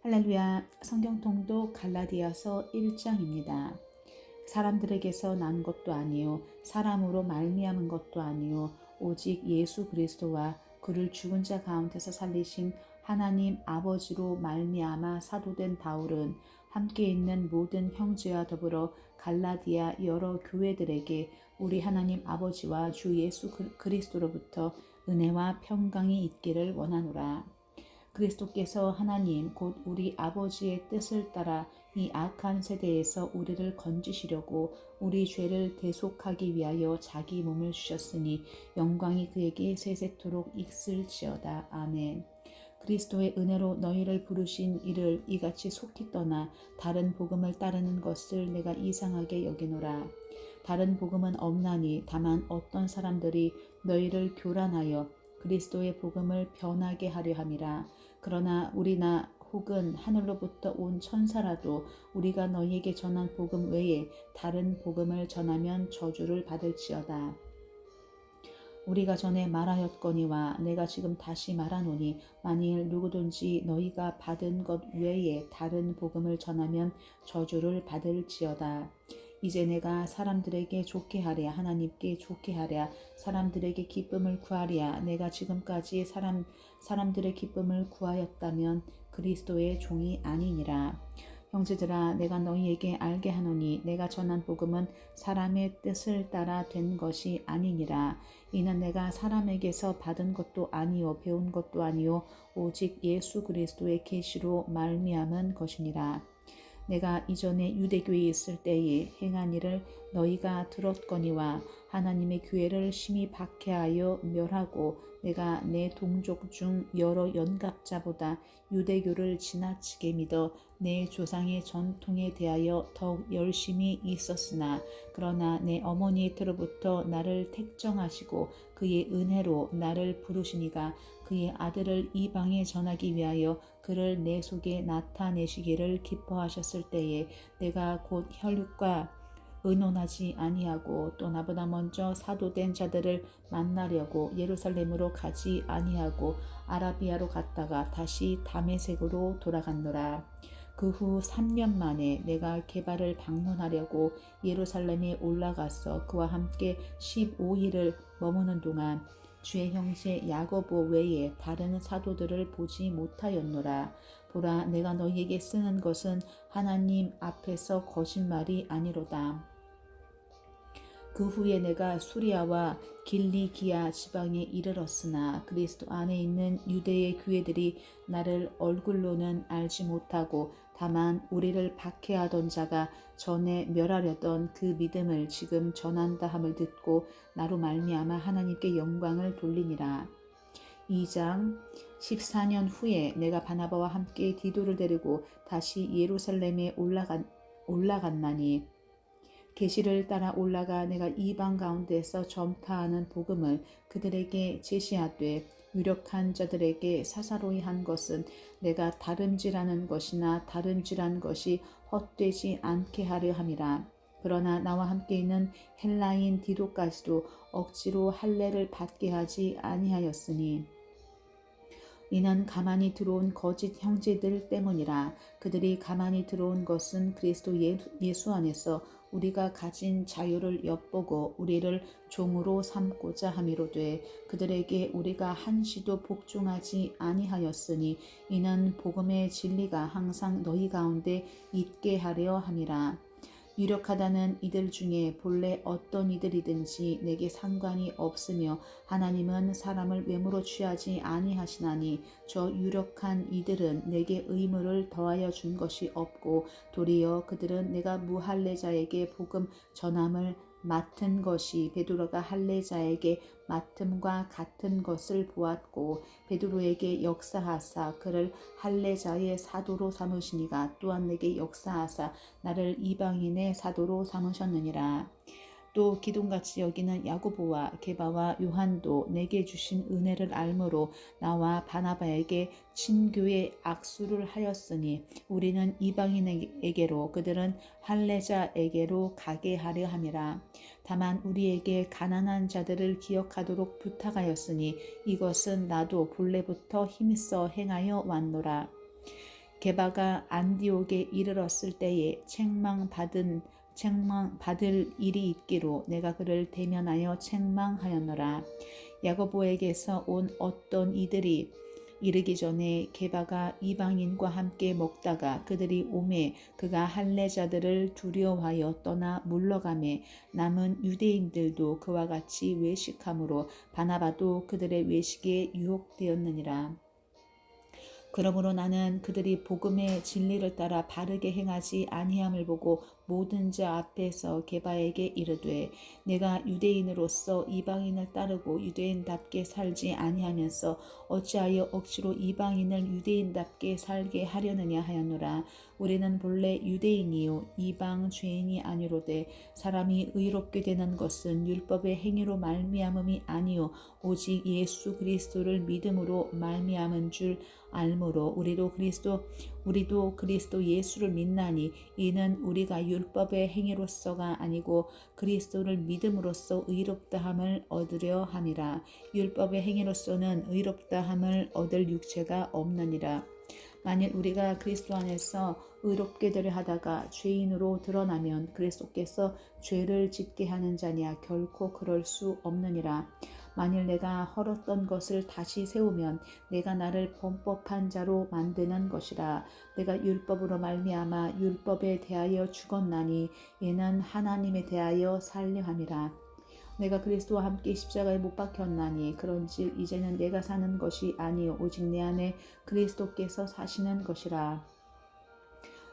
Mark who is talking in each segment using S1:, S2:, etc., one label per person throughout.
S1: 할렐루야. 성경 통독 갈라디아서 1장입니다. 사람들에게서 난 것도 아니요 사람으로 말미암은 것도 아니요 오직 예수 그리스도와 그를 죽은 자 가운데서 살리신 하나님 아버지로 말미암아 사도된 바울은 함께 있는 모든 형제와 더불어 갈라디아 여러 교회들에게 우리 하나님 아버지와 주 예수 그리스도로부터 은혜와 평강이 있기를 원하노라. 그리스도께서 하나님 곧 우리 아버지의 뜻을 따라 이 악한 세대에서 우리를 건지시려고 우리 죄를 대속하기 위하여 자기 몸을 주셨으니 영광이 그에게 세세토록 있을지어다. 아멘. 그리스도의 은혜로 너희를 부르신 이를 이같이 속히 떠나 다른 복음을 따르는 것을 내가 이상하게 여기노라. 다른 복음은 없나니 다만 어떤 사람들이 너희를 교란하여 그리스도의 복음을 변하게 하려 함이라. 그러나 우리나 혹은 하늘로부터 온 천사라도 우리가 너희에게 전한 복음 외에 다른 복음을 전하면 저주를 받을지어다. 우리가 전에 말하였거니와 내가 지금 다시 말하노니 만일 누구든지 너희가 받은 것 외에 다른 복음을 전하면 저주를 받을지어다. 이제 내가 사람들에게 좋게 하랴 하나님께 좋게 하랴 사람들에게 기쁨을 구하랴 내가 지금까지 사람들의 기쁨을 구하였다면 그리스도의 종이 아니니라. 형제들아 내가 너희에게 알게 하노니 내가 전한 복음은 사람의 뜻을 따라 된 것이 아니니라. 이는 내가 사람에게서 받은 것도 아니요 배운 것도 아니요 오직 예수 그리스도의 계시로 말미암은 것이니라. 내가 이전에 유대교에 있을 때에 행한 일을 너희가 들었거니와 하나님의 교회를 심히 박해하여 멸하고 내가 내 동족 중 여러 연갑자보다 유대교를 지나치게 믿어 내 조상의 전통에 대하여 더욱 열심히 있었으나 그러나 내 어머니의 태로부터 나를 택정하시고 그의 은혜로 나를 부르시니가 그의 아들을 이방에 전하기 위하여 그를 내 속에 나타내시기를 기뻐하셨을 때에 내가 곧 혈육과 의논하지 아니하고 또 나보다 먼저 사도된 자들을 만나려고 예루살렘으로 가지 아니하고 아라비아로 갔다가 다시 다메섹으로 돌아갔노라. 그 후 3년 만에 내가 게바를 방문하려고 예루살렘에 올라가서 그와 함께 15일을 머무는 동안 주의 형제 야고보 외에 다른 사도들을 보지 못하였노라. 보라 내가 너희에게 쓰는 것은 하나님 앞에서 거짓말이 아니로다. 그 후에 내가 수리아와 길리기아 지방에 이르렀으나 그리스도 안에 있는 유대의 교회들이 나를 얼굴로는 알지 못하고 다만 우리를 박해하던 자가 전에 멸하려던 그 믿음을 지금 전한다 함을 듣고 나로 말미암아 하나님께 영광을 돌리니라. 2장 14년 후에 내가 바나바와 함께 디도를 데리고 다시 예루살렘에 올라갔나니 계시를 따라 올라가 내가 이방 가운데서 전파하는 복음을 그들에게 제시하되 유력한 자들에게 사사로이 한 것은 내가 다름질하는 것이나 다름질한 것이 헛되지 않게 하려 함이라. 그러나 나와 함께 있는 헬라인 디도까지도 억지로 할례를 받게 하지 아니하였으니 이는 가만히 들어온 거짓 형제들 때문이라. 그들이 가만히 들어온 것은 그리스도 예수 안에서 우리가 가진 자유를 엿보고 우리를 종으로 삼고자 함이로되 그들에게 우리가 한시도 복종하지 아니하였으니 이는 복음의 진리가 항상 너희 가운데 있게 하려 함이라. 유력하다는 이들 중에 본래 어떤 이들이든지 내게 상관이 없으며 하나님은 사람을 외모로 취하지 아니하시나니 저 유력한 이들은 내게 의무를 더하여 준 것이 없고 도리어 그들은 내가 무할례자에게 복음 전함을 맡은 것이 베드로가 할례자에게 맡음과 같은 것을 보았고 베드로에게 역사하사 그를 할례자의 사도로 삼으시니가 또한 내게 역사하사 나를 이방인의 사도로 삼으셨느니라. 또 기둥같이 여기는 야고보와 게바와 요한도 내게 주신 은혜를 알므로 나와 바나바에게 친교의 악수를 하였으니 우리는 이방인에게로 그들은 할례자에게로 가게 하려 함이라. 다만 우리에게 가난한 자들을 기억하도록 부탁하였으니 이것은 나도 본래부터 힘써 행하여 왔노라. 게바가 안디옥에 이르렀을 때에 책망받을 일이 있기로 내가 그를 대면하여 책망하였노라. 야고보에게서 온 어떤 이들이 이르기 전에 게바가 이방인과 함께 먹다가 그들이 오매 그가 할례자들을 두려워하여 떠나 물러가매 남은 유대인들도 그와 같이 외식함으로 바나바도 그들의 외식에 유혹되었느니라. 그러므로 나는 그들이 복음의 진리를 따라 바르게 행하지 아니함을 보고 모든 자 앞에서 게바에게 이르되 내가 유대인으로서 이방인을 따르고 유대인답게 살지 아니하면서 어찌하여 억지로 이방인을 유대인답게 살게 하려느냐 하였노라. 우리는 본래 유대인이요 이방 죄인이 아니로되 사람이 의롭게 되는 것은 율법의 행위로 말미암음이 아니요 오직 예수 그리스도를 믿음으로 말미암은 줄 알므로 우리도 그리스도 예수를 믿나니 이는 우리가 율법의 행위로서가 아니고 그리스도를 믿음으로써 의롭다함을 얻으려 함이라. 율법의 행위로서는 의롭다함을 얻을 육체가 없느니라. 만일 우리가 그리스도 안에서 의롭게 되려 하다가 죄인으로 드러나면 그리스도께서 죄를 짓게 하는 자냐 결코 그럴 수 없느니라. 만일 내가 헐었던 것을 다시 세우면 내가 나를 범법한 자로 만드는 것이라. 내가 율법으로 말미암아 율법에 대하여 죽었나니 이는 하나님에 대하여 살려 함이라. 내가 그리스도와 함께 십자가에 못 박혔나니 그런즉 이제는 내가 사는 것이 아니요 오직 내 안에 그리스도께서 사시는 것이라.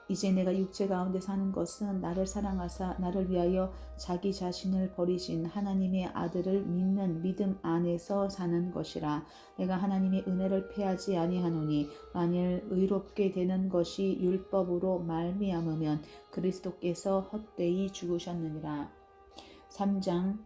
S1: 이제 내가 육체 가운데 사는 것은 나를 사랑하사 나를 위하여 자기 자신을 버리신 하나님의 아들을 믿는 믿음 안에서 사는 것이라. 내가 하나님의 은혜를 패하지 아니하노니 만일 의롭게 되는 것이 율법으로 말미암으면 그리스도께서 헛되이 죽으셨느니라. 3장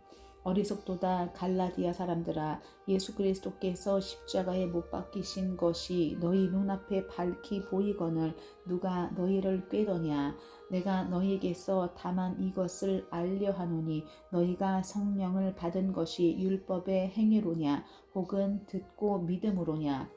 S1: 어리석도다 갈라디아 사람들아 예수 그리스도께서 십자가에 못 박히신 것이 너희 눈앞에 밝히 보이거늘 누가 너희를 꾀더냐. 내가 너희에게서 다만 이것을 알려 하노니 너희가 성령을 받은 것이 율법의 행위로냐 혹은 듣고 믿음으로냐.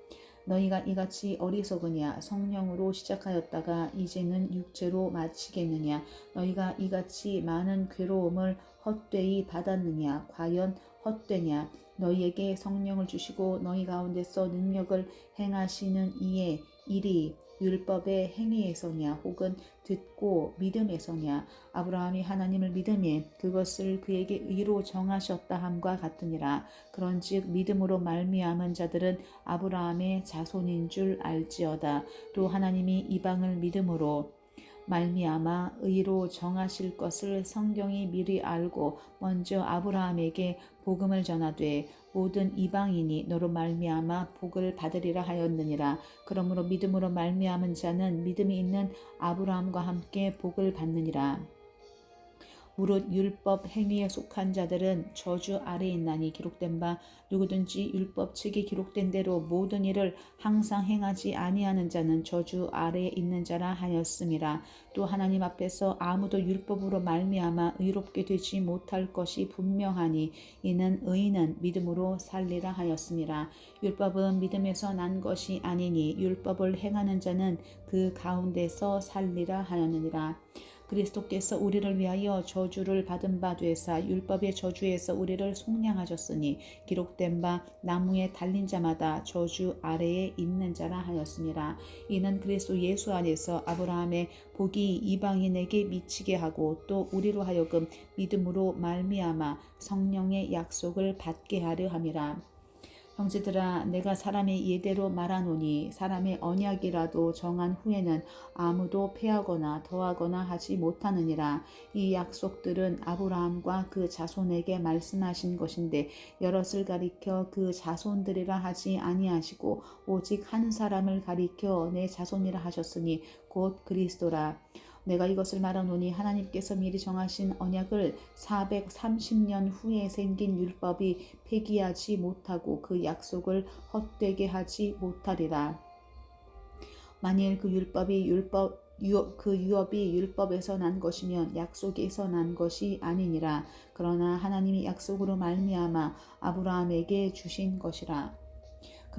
S1: 너희가 이같이 어리석으냐. 성령으로 시작하였다가 이제는 육체로 마치겠느냐. 너희가 이같이 많은 괴로움을 헛되이 받았느냐. 과연 헛되냐. 너희에게 성령을 주시고 너희 가운데서 능력을 행하시는 이의 일이 율법의 행위에서냐 혹은 듣고 믿음에서냐. 아브라함이 하나님을 믿음에 그것을 그에게 의로 정하셨다 함과 같으니라. 그런즉 믿음으로 말미암은 자들은 아브라함의 자손인 줄 알지어다. 또 하나님이 이방을 믿음으로 말미암아 의로 정하실 것을 성경이 미리 알고 먼저 아브라함에게 복음을 전하되 모든 이방인이 너로 말미암아 복을 받으리라 하였느니라. 그러므로 믿음으로 말미암은 자는 믿음이 있는 아브라함과 함께 복을 받느니라. 무릇 율법 행위에 속한 자들은 저주 아래에 있나니 기록된 바 누구든지 율법 책에 기록된 대로 모든 일을 항상 행하지 아니하는 자는 저주 아래에 있는 자라 하였음이라. 또 하나님 앞에서 아무도 율법으로 말미암아 의롭게 되지 못할 것이 분명하니 이는 의인은 믿음으로 살리라 하였음이라. 율법은 믿음에서 난 것이 아니니 율법을 행하는 자는 그 가운데서 살리라 하였느니라. 그리스도께서 우리를 위하여 저주를 받은 바 되사 율법의 저주에서 우리를 속량하셨으니 기록된 바 나무에 달린 자마다 저주 아래에 있는 자라 하였습니다. 이는 그리스도 예수 안에서 아브라함의 복이 이방인에게 미치게 하고 또 우리로 하여금 믿음으로 말미암아 성령의 약속을 받게 하려 함이라. 형제들아 내가 사람의 예대로 말하노니 사람의 언약이라도 정한 후에는 아무도 패하거나 더하거나 하지 못하느니라. 이 약속들은 아브라함과 그 자손에게 말씀하신 것인데 여럿을 가리켜 그 자손들이라 하지 아니하시고 오직 한 사람을 가리켜 내 자손이라 하셨으니 곧 그리스도라. 내가 이것을 말하노니 하나님께서 미리 정하신 언약을 430년 후에 생긴 율법이 폐기하지 못하고 그 약속을 헛되게 하지 못하리라. 만일 그 유업이 율법에서 난 것이면 약속에서 난 것이 아니니라. 그러나 하나님이 약속으로 말미암아 아브라함에게 주신 것이라.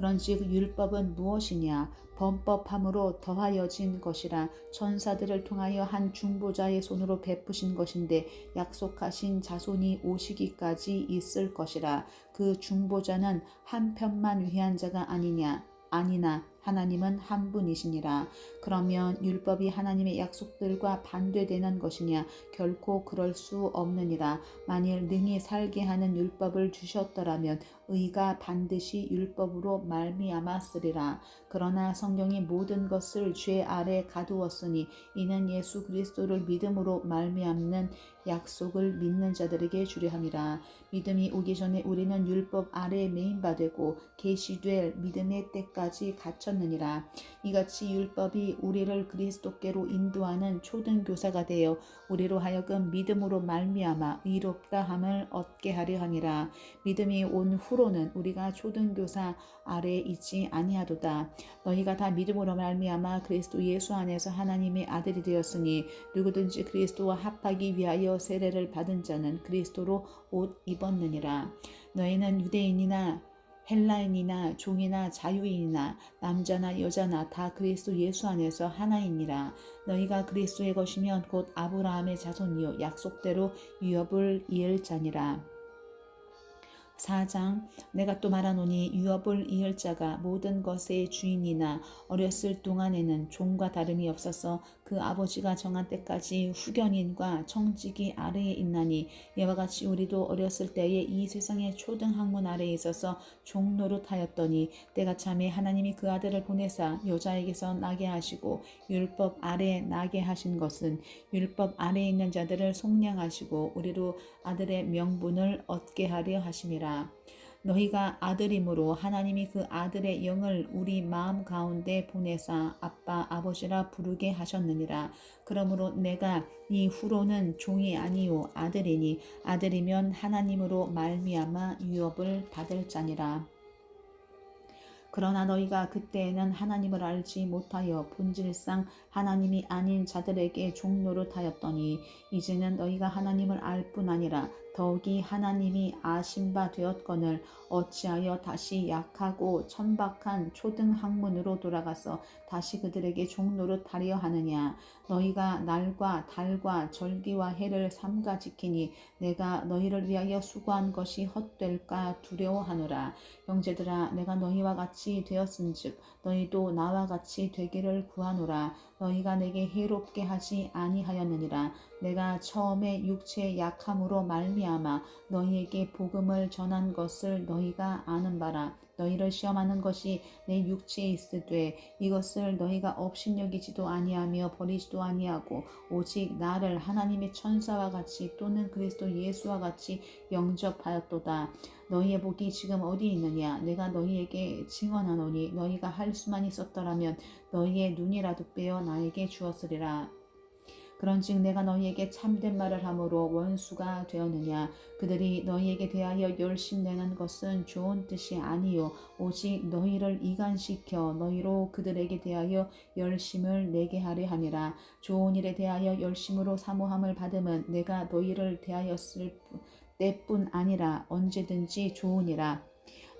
S1: 그런즉 율법은 무엇이냐? 범법함으로 더하여진 것이라. 천사들을 통하여 한 중보자의 손으로 베푸신 것인데 약속하신 자손이 오시기까지 있을 것이라. 그 중보자는 한 편만 위한 자가 아니냐? 아니나 하나님은 한 분이시니라. 그러면 율법이 하나님의 약속들과 반대되는 것이냐? 결코 그럴 수 없느니라. 만일 능히 살게 하는 율법을 주셨더라면 의가 반드시 율법으로 말미암았으리라. 그러나 성경이 모든 것을 죄 아래 가두었으니 이는 예수 그리스도를 믿음으로 말미암는 약속을 믿는 자들에게 주려 함이라. 믿음이 오기 전에 우리는 율법 아래에 매인바 되고 계시될 믿음의 때까지 갇혔느니라. 이같이 율법이 우리를 그리스도께로 인도하는 초등교사가 되어 우리로 하여금 믿음으로 말미암아 의롭다 함을 얻게 하려 함이라. 믿음이 온 후로는 우리가 초등교사 아래에 있지 아니하도다. 너희가 다 믿음으로 말미암아 그리스도 예수 안에서 하나님의 아들이 되었으니 누구든지 그리스도와 합하기 위하여 세례를 받은 자는 그리스도로 옷 입었느니라. 너희는 유대인이나 헬라인이나 종이나 자유인이나 남자나 여자나 다 그리스도 예수 안에서 하나이니라. 너희가 그리스도의 것이면 곧 아브라함의 자손이요 약속대로 유업을 이을 자니라. 4장 내가 또 말하노니 유업을 이을 자가 모든 것의 주인이나 어렸을 동안에는 종과 다름이 없어서 그 아버지가 정한 때까지 후견인과 청지기 아래에 있나니 이와 같이 우리도 어렸을 때에 이 세상의 초등학문 아래에 있어서 종 노릇하였더니 때가 참에 하나님이 그 아들을 보내사 여자에게서 나게 하시고 율법 아래에 나게 하신 것은 율법 아래에 있는 자들을 속량하시고 우리로 아들의 명분을 얻게 하려 하심이라. 너희가 아들이므로 하나님이 그 아들의 영을 우리 마음 가운데 보내사 아빠 아버지라 부르게 하셨느니라. 그러므로 내가 이후로는 종이 아니요 아들이니 아들이면 하나님으로 말미암아 유업을 받을 자니라. 그러나 너희가 그때에는 하나님을 알지 못하여 본질상 하나님이 아닌 자들에게 종노릇하였더니 이제는 너희가 하나님을 알 뿐 아니라 더욱이 하나님이 아신 바 되었거늘 어찌하여 다시 약하고 천박한 초등학문으로 돌아가서 다시 그들에게 종노릇하려 하느냐. 너희가 날과 달과 절기와 해를 삼가 지키니 내가 너희를 위하여 수고한 것이 헛될까 두려워하노라. 형제들아 내가 너희와 같이 되었은즉 너희도 나와 같이 되기를 구하노라. 너희가 내게 해롭게 하지 아니하였느니라. 내가 처음에 육체의 약함으로 말미암아 너희에게 복음을 전한 것을 너희가 아는 바라. 너희를 시험하는 것이 내 육체에 있으되 이것을 너희가 업신여기지도 아니하며 버리지도 아니하고 오직 나를 하나님의 천사와 같이 또는 그리스도 예수와 같이 영접하였도다. 너희의 복이 지금 어디 있느냐? 내가 너희에게 증언하노니 너희가 할 수만 있었더라면 너희의 눈이라도 빼어 나에게 주었으리라. 그런즉 내가 너희에게 참된 말을 함으로 원수가 되었느냐. 그들이 너희에게 대하여 열심내는 것은 좋은 뜻이 아니요 오직 너희를 이간시켜 너희로 그들에게 대하여 열심을 내게 하려 함이라. 좋은 일에 대하여 열심으로 사모함을 받음은 내가 너희를 대하였을 때뿐 아니라 언제든지 좋으니라.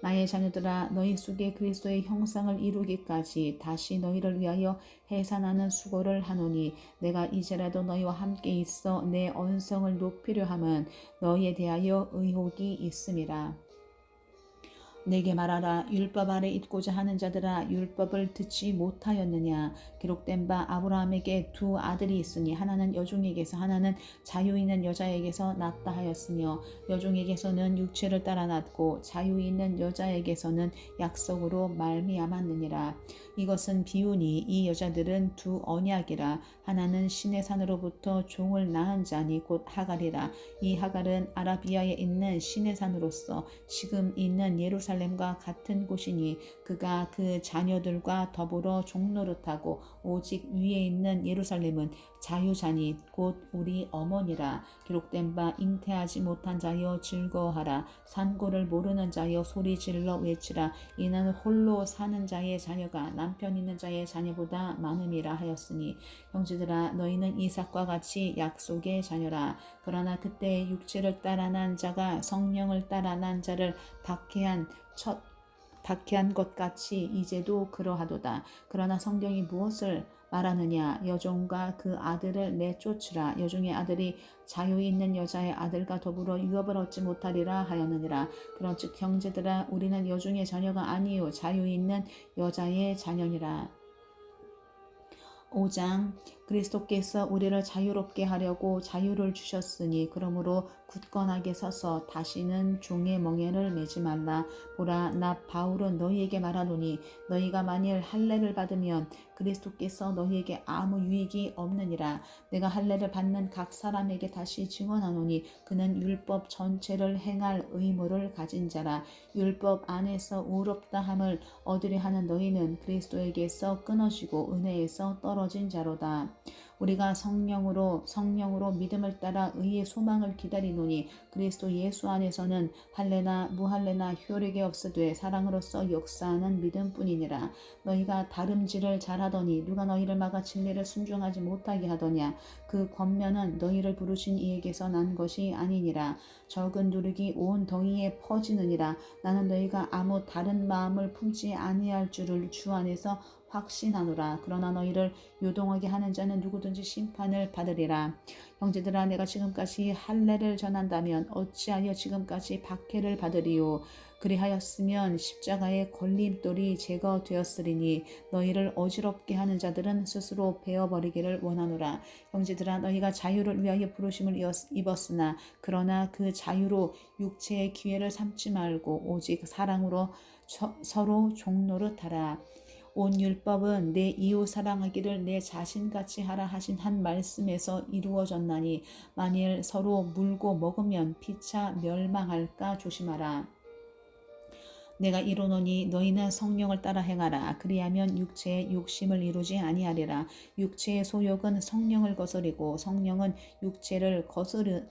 S1: 나의 자녀들아 너희 속에 그리스도의 형상을 이루기까지 다시 너희를 위하여 해산하는 수고를 하노니 내가 이제라도 너희와 함께 있어 내 언성을 높이려 함은 너희에 대하여 의혹이 있음이라. 내게 말하라. 율법 아래 있고자 하는 자들아 율법을 듣지 못하였느냐. 기록된 바 아브라함에게 두 아들이 있으니 하나는 여종에게서 하나는 자유 있는 여자에게서 났다 하였으며 여종에게서는 육체를 따라 났고 자유 있는 여자에게서는 약속으로 말미암았느니라. 이것은 비유니 이 여자들은 두 언약이라. 하나는 신의 산으로부터 종을 낳은 자니 곧 하갈이라. 이 하갈은 아라비아에 있는 신의 산으로서 지금 있는 예루살렘과 같은 곳이니 그가 그 자녀들과 더불어 종노릇하고 오직 위에 있는 예루살렘은 자유자니 곧 우리 어머니라. 기록된 바 잉태하지 못한 자여 즐거워하라. 산고를 모르는 자여 소리질러 외치라. 이는 홀로 사는 자의 자녀가 남편 있는 자의 자녀보다 많음이라 하였으니 형제들아 너희는 이삭과 같이 약속의 자녀라. 그러나 그때 육체를 따라 난 자가 성령을 따라 난 자를 박해한 첫 박해한 것 같이 이제도 그러하도다. 그러나 성경이 무엇을 말하느냐? 여종과 그 아들을 내쫓으라. 여종의 아들이 자유 있는 여자의 아들과 더불어 유업을 얻지 못하리라 하였느니라. 그런즉 형제들아, 우리는 여종의 자녀가 아니요 자유 있는 여자의 자녀니라. 5장. 그리스도께서 우리를 자유롭게 하려고 자유를 주셨으니 그러므로 굳건하게 서서 다시는 종의 멍에를 매지 말라. 보라, 나 바울은 너희에게 말하노니 너희가 만일 할례를 받으면 그리스도께서 너희에게 아무 유익이 없느니라. 내가 할례를 받는 각 사람에게 다시 증언하노니 그는 율법 전체를 행할 의무를 가진 자라. 율법 안에서 의롭다 함을 얻으려 하는 너희는 그리스도에게서 끊어지고 은혜에서 떨어진 자로다. 우리가 성령으로 믿음을 따라 의의 소망을 기다리노니 그리스도 예수 안에서는 할례나 무할례나 효력이 없으되 사랑으로서 역사하는 믿음뿐이니라. 너희가 다름질을 잘하더니 누가 너희를 막아 진리를 순종하지 못하게 하더냐? 그 권면은 너희를 부르신 이에게서 난 것이 아니니라. 적은 누룩이 온 덩이에 퍼지느니라. 나는 너희가 아무 다른 마음을 품지 아니할 줄을 주 안에서 확신하노라. 그러나 너희를 요동하게 하는 자는 누구든지 심판을 받으리라. 형제들아, 내가 지금까지 할례를 전한다면 어찌하여 지금까지 박해를 받으리요? 그리하였으면 십자가의 걸림돌이 제거되었으리니 너희를 어지럽게 하는 자들은 스스로 베어버리기를 원하노라. 형제들아, 너희가 자유를 위하여 부르심을 입었으나 그러나 그 자유로 육체의 기회를 삼지 말고 오직 사랑으로 서로 종노릇하라. 온 율법은 내 이웃 사랑하기를 내 자신같이 하라 하신 한 말씀에서 이루어졌나니 만일 서로 물고 먹으면 피차 멸망할까 조심하라. 내가 이르노니 너희는 성령을 따라 행하라. 그리하면 육체의 욕심을 이루지 아니하리라. 육체의 소욕은 성령을 거스리고 성령은 육체를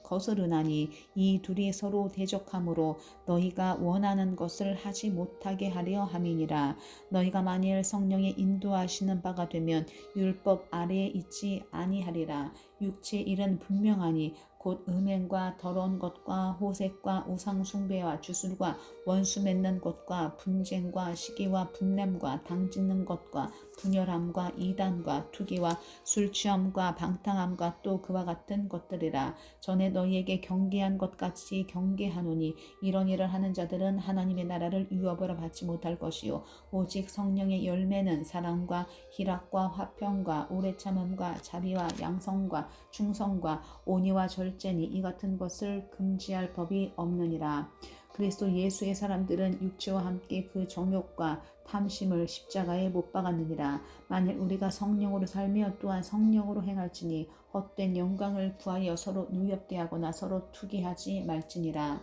S1: 거스르나니 이 둘이 서로 대적하므로 너희가 원하는 것을 하지 못하게 하려 함이니라. 너희가 만일 성령의 인도하시는 바가 되면 율법 아래에 있지 아니하리라. 육체의 일은 분명하니 곧 음행과 더러운 것과 호색과 우상 숭배와 주술과 원수 맺는 것과 분쟁과 시기와 분냄과 당짓는 것과 분열함과 이단과 투기와 술취함과 방탕함과 또 그와 같은 것들이라. 전에 너희에게 경계한 것 같이 경계하노니 이런 일을 하는 자들은 하나님의 나라를 유업으로 받지 못할 것이요 오직 성령의 열매는 사랑과 희락과 화평과 오래 참음과 자비와 양성과 충성과 온유와 절제니 이 같은 것을 금지할 법이 없느니라. 그리스도 예수의 사람들은 육체와 함께 그 정욕과 탐심을 십자가에 못 박았느니라. 만일 우리가 성령으로 살며 또한 성령으로 행할지니 헛된 영광을 구하여 서로 누엽게 하거나 서로 투기하지 말지니라.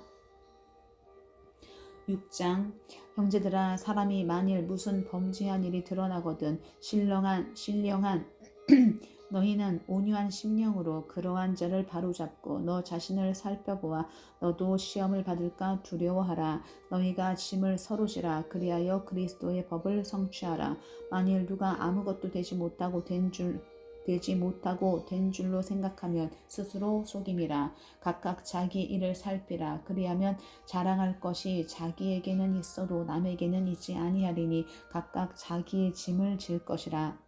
S1: 6장. 형제들아, 사람이 만일 무슨 범죄한 일이 드러나거든 신령한 너희는 온유한 심령으로 그러한 자를 바로잡고 너 자신을 살펴보아 너도 시험을 받을까 두려워하라. 너희가 짐을 서로 지라. 그리하여 그리스도의 법을 성취하라. 만일 누가 아무것도 되지 못하고 된 줄로 생각하면 스스로 속임이라. 각각 자기 일을 살피라. 그리하면 자랑할 것이 자기에게는 있어도 남에게는 있지 아니하리니 각각 자기의 짐을 질 것이라.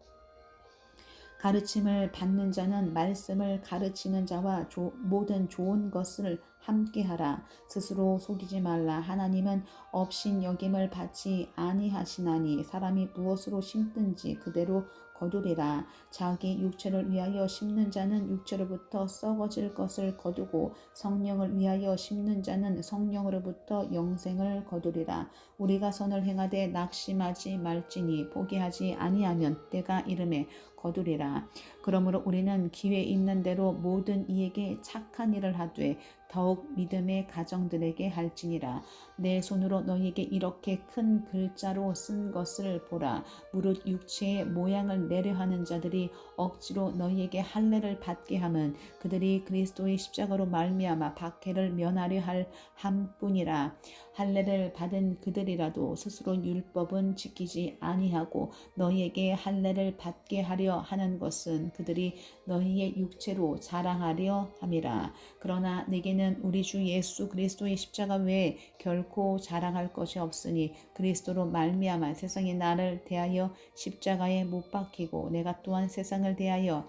S1: 가르침을 받는 자는 말씀을 가르치는 자와 모든 좋은 것을 함께하라. 스스로 속이지 말라. 하나님은 업신 여김을 받지 아니하시나니 사람이 무엇으로 심든지 그대로 거두리라. 자기 육체를 위하여 심는 자는 육체로부터 썩어질 것을 거두고 성령을 위하여 심는 자는 성령으로부터 영생을 거두리라. 우리가 선을 행하되 낙심하지 말지니 포기하지 아니하면 때가 이름에 거두리라. 그러므로 우리는 기회 있는 대로 모든 이에게 착한 일을 하되 더욱 믿음의 가정들에게 할지니라. 내 손으로 너희에게 이렇게 큰 글자로 쓴 것을 보라. 무릇 육체의 모양을 내려 하는 자들이 억지로 너희에게 할례를 받게 함은 그들이 그리스도의 십자가로 말미암아 박해를 면하려 할 함뿐이라. 할례를 받은 그들이라도 스스로 율법은 지키지 아니하고 너희에게 할례를 받게 하려 하는 것은 그들이 너희의 육체로 자랑하려 함이라. 그러나 내게는 우리는 우리 주 예수 그리스도의 십자가 외에 결코 자랑할 것이 없으니 그리스도로 말미암아 세상이 나를 대하여 십자가에 못 박히고 내가 또한 세상을 대하여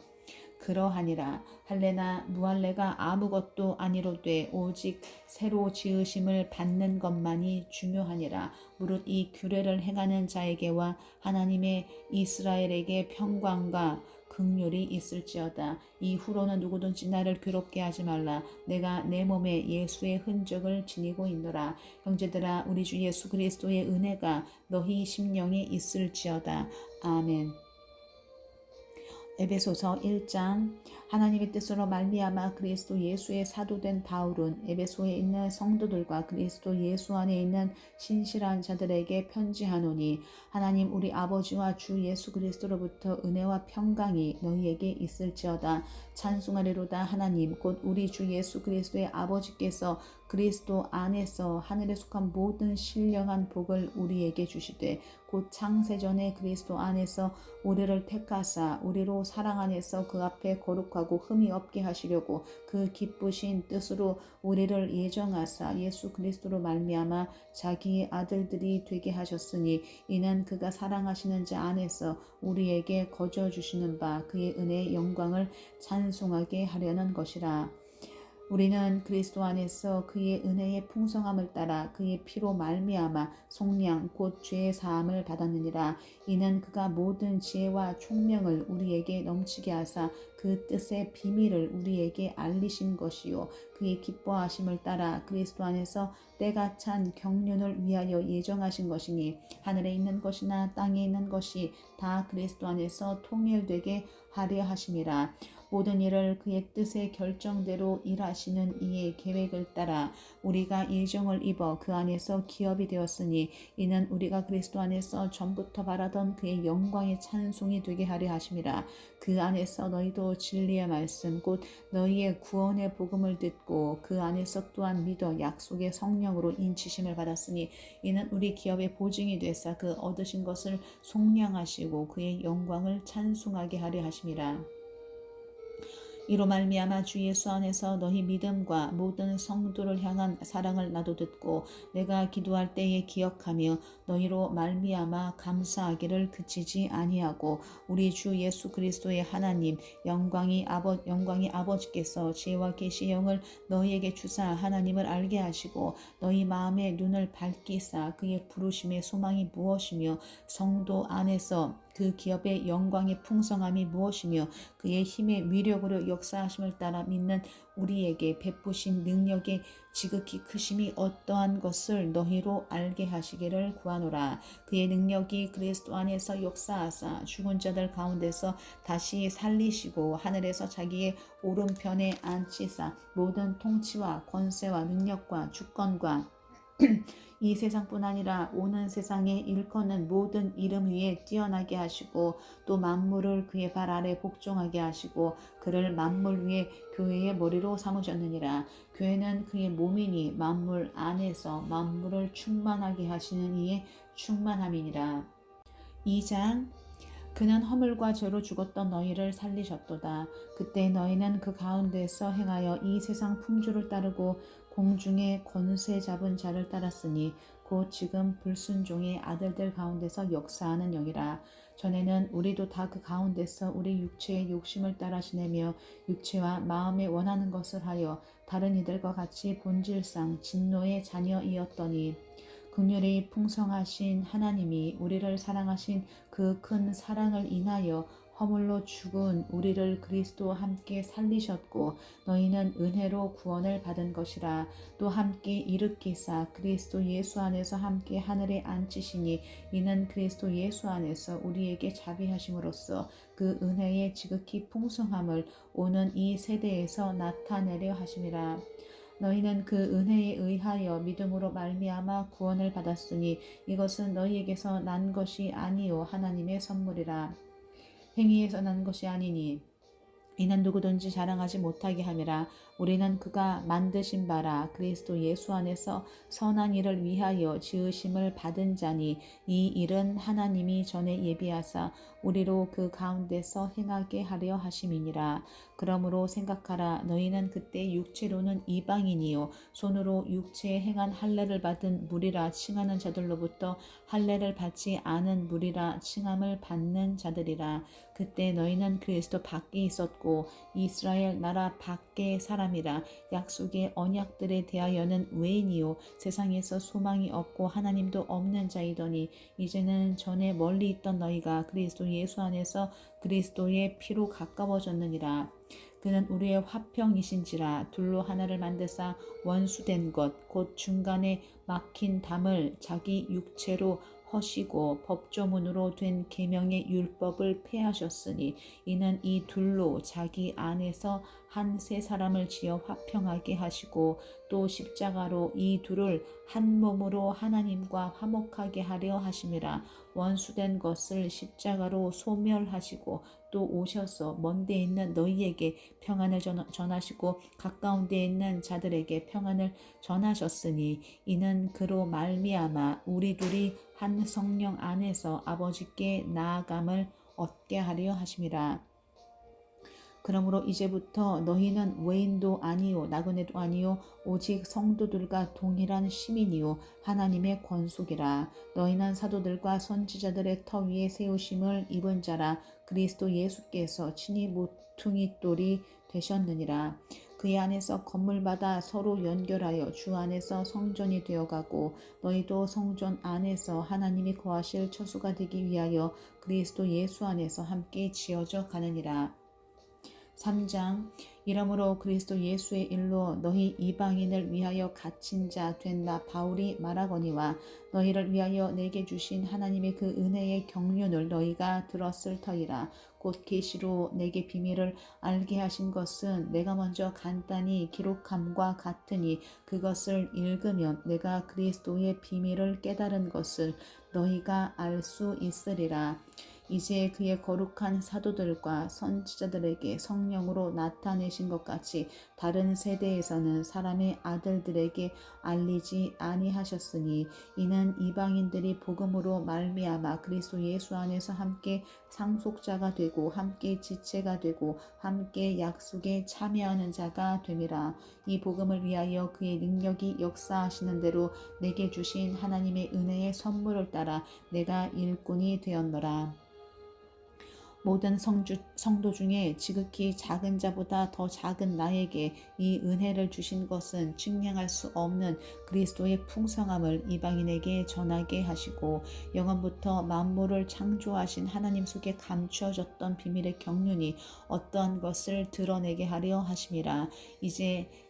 S1: 그러하니라. 할례나 무할례가 아무것도 아니로되 오직 새로 지으심을 받는 것만이 중요하니라. 무릇 이 규례를 행하는 자에게와 하나님의 이스라엘에게 평강과 긍휼이 있을지어다. 이후로는 누구든지 나를 괴롭게 하지 말라. 내가 내 몸에 예수의 흔적을 지니고 있노라. 형제들아, 우리 주 예수 그리스도의 은혜가 너희 심령에 있을지어다. 아멘. 에베소서 1장. 하나님의 뜻으로 말미암아 그리스도 예수의 사도된 바울은 에베소에 있는 성도들과 그리스도 예수 안에 있는 신실한 자들에게 편지하노니, 하나님 우리 아버지와 주 예수 그리스도로부터 은혜와 평강이 너희에게 있을지어다. 찬송하리로다. 하나님 곧 우리 주 예수 그리스도의 아버지께서 그리스도 안에서 하늘에 속한 모든 신령한 복을 우리에게 주시되, 곧 창세전에 그리스도 안에서 우리를 택하사 우리로 사랑 안에서 그 앞에 거룩하고 흠이 없게 하시려고 그 기쁘신 뜻으로 우리를 예정하사 예수 그리스도로 말미암아 자기의 아들들이 되게 하셨으니, 이는 그가 사랑하시는 자 안에서 우리에게 거저 주시는 바 그의 은혜의 영광을 찬송하게 하려는 것이라. 우리는 그리스도 안에서 그의 은혜의 풍성함을 따라 그의 피로 말미암아 속량 곧 죄의 사함을 받았느니라. 이는 그가 모든 지혜와 총명을 우리에게 넘치게 하사 그 뜻의 비밀을 우리에게 알리신 것이요, 그의 기뻐하심을 따라 그리스도 안에서 때가 찬 경륜을 위하여 예정하신 것이니, 하늘에 있는 것이나 땅에 있는 것이 다 그리스도 안에서 통일되게 하려 하심이라. 모든 일을 그의 뜻의 결정대로 일하시는 이의 계획을 따라 우리가 예정을 입어 그 안에서 기업이 되었으니, 이는 우리가 그리스도 안에서 전부터 바라던 그의 영광의 찬송이 되게 하려 하심이라. 그 안에서 너희도 진리의 말씀 곧 너희의 구원의 복음을 듣고 그 안에서 또한 믿어 약속의 성령으로 인치심을 받았으니, 이는 우리 기업의 보증이 되사 그 얻으신 것을 속량하시고 그의 영광을 찬송하게 하려 하심이라. 이로 말미암아 주 예수 안에서 너희 믿음과 모든 성도를 향한 사랑을 나도 듣고 내가 기도할 때에 기억하며 너희로 말미암아 감사하기를 그치지 아니하고, 우리 주 예수 그리스도의 하나님 영광이 아버지께서 지혜와 계시의 영을 너희에게 주사 하나님을 알게 하시고 너희 마음의 눈을 밝히사 그의 부르심의 소망이 무엇이며 성도 안에서 그 기업의 영광의 풍성함이 무엇이며 그의 힘의 위력으로 역사하심을 따라 믿는 우리에게 베푸신 능력의 지극히 크심이 어떠한 것을 너희로 알게 하시기를 구하노라. 그의 능력이 그리스도 안에서 역사하사 죽은 자들 가운데서 다시 살리시고 하늘에서 자기의 오른편에 앉히사 모든 통치와 권세와 능력과 주권과 이 세상뿐 아니라 오는 세상에 일컫는 모든 이름 위에 뛰어나게 하시고 또 만물을 그의 발 아래 복종하게 하시고 그를 만물 위에 교회의 머리로 삼으셨느니라. 교회는 그의 몸이니 만물 안에서 만물을 충만하게 하시는 이의 충만함이니라. 2장. 그는 허물과 죄로 죽었던 너희를 살리셨도다. 그때 너희는 그 가운데서 행하여 이 세상 풍조를 따르고 공중의 권세 잡은 자를 따랐으니 곧 지금 불순종의 아들들 가운데서 역사하는 영이라. 전에는 우리도 다 그 가운데서 우리 육체의 욕심을 따라 지내며 육체와 마음에 원하는 것을 하여 다른 이들과 같이 본질상 진노의 자녀이었더니, 긍휼이 풍성하신 하나님이 우리를 사랑하신 그 큰 사랑을 인하여 허물로 죽은 우리를 그리스도와 함께 살리셨고 너희는 은혜로 구원을 받은 것이라. 또 함께 일으키사 그리스도 예수 안에서 함께 하늘에 앉히시니, 이는 그리스도 예수 안에서 우리에게 자비하심으로써 그 은혜의 지극히 풍성함을 오는 이 세대에서 나타내려 하심이라. 너희는 그 은혜에 의하여 믿음으로 말미암아 구원을 받았으니 이것은 너희에게서 난 것이 아니요 하나님의 선물이라. 행위에서 난 것이 아니니 이는 누구든지 자랑하지 못하게 함이라. 우리는 그가 만드신 바라 그리스도 예수 안에서 선한 일을 위하여 지으심을 받은 자니 이 일은 하나님이 전에 예비하사 우리로 그 가운데서 행하게 하려 하심이니라. 그러므로 생각하라. 너희는 그때 육체로는 이방인이요 손으로 육체에 행한 할례를 받은 무리라 칭하는 자들로부터 할례를 받지 않은 무리라 칭함을 받는 자들이라. 그때 너희는 그리스도 밖에 있었고 이스라엘 나라 밖의 사람이라. 약속의 언약들에 대하여는 외인이요 세상에서 소망이 없고 하나님도 없는 자이더니 이제는 전에 멀리 있던 너희가 그리스도 예수 안에서 그리스도의 피로 가까워졌느니라. 그는 우리의 화평이신지라. 둘로 하나를 만드사 원수된 것 곧 중간에 막힌 담을 자기 육체로 허시고 법조문으로 된 계명의 율법을 폐하셨으니 이는 이 둘로 자기 안에서 한 세 사람을 지어 화평하게 하시고 또 십자가로 이 둘을 한 몸으로 하나님과 화목하게 하려 하심이라. 원수된 것을 십자가로 소멸하시고 또 오셔서 먼데 있는 너희에게 평안을 전하시고 가까운 데 있는 자들에게 평안을 전하셨으니 이는 그로 말미암아 우리 둘이 한 성령 안에서 아버지께 나아감을 얻게 하려 하심이라. 그러므로 이제부터 너희는 외인도 아니요 나그네도 아니요 오직 성도들과 동일한 시민이요 하나님의 권속이라. 너희는 사도들과 선지자들의 터 위에 세우심을 입은 자라. 그리스도 예수께서 친히 모퉁이 돌이 되셨느니라. 그의 안에서 건물마다 서로 연결하여 주 안에서 성전이 되어가고 너희도 성전 안에서 하나님이 거하실 처소가 되기 위하여 그리스도 예수 안에서 함께 지어져 가느니라. 3장. 이러므로 그리스도 예수의 일로 너희 이방인을 위하여 갇힌 자 된 나 바울이 말하거니와 너희를 위하여 내게 주신 하나님의 그 은혜의 경륜을 너희가 들었을 터이라. 곧 계시로 내게 비밀을 알게 하신 것은 내가 먼저 간단히 기록함과 같으니 그것을 읽으면 내가 그리스도의 비밀을 깨달은 것을 너희가 알 수 있으리라. 이제 그의 거룩한 사도들과 선지자들에게 성령으로 나타내신 것 같이 다른 세대에서는 사람의 아들들에게 알리지 아니하셨으니 이는 이방인들이 복음으로 말미암아 그리스도 예수 안에서 함께 상속자가 되고 함께 지체가 되고 함께 약속에 참여하는 자가 됨이라. 이 복음을 위하여 그의 능력이 역사하시는 대로 내게 주신 하나님의 은혜의 선물을 따라 내가 일꾼이 되었노라. 모든 성도 중에 지극히 작은 자보다 더 작은 나에게 이 은혜를 주신 것은 측량할 수 없는 그리스도의 풍성함을 이방인에게 전하게 하시고 영원부터 만물을 창조하신 하나님 속에 감추어졌던 비밀의 경륜이 어떠한 것을 드러내게 하려 하심이라.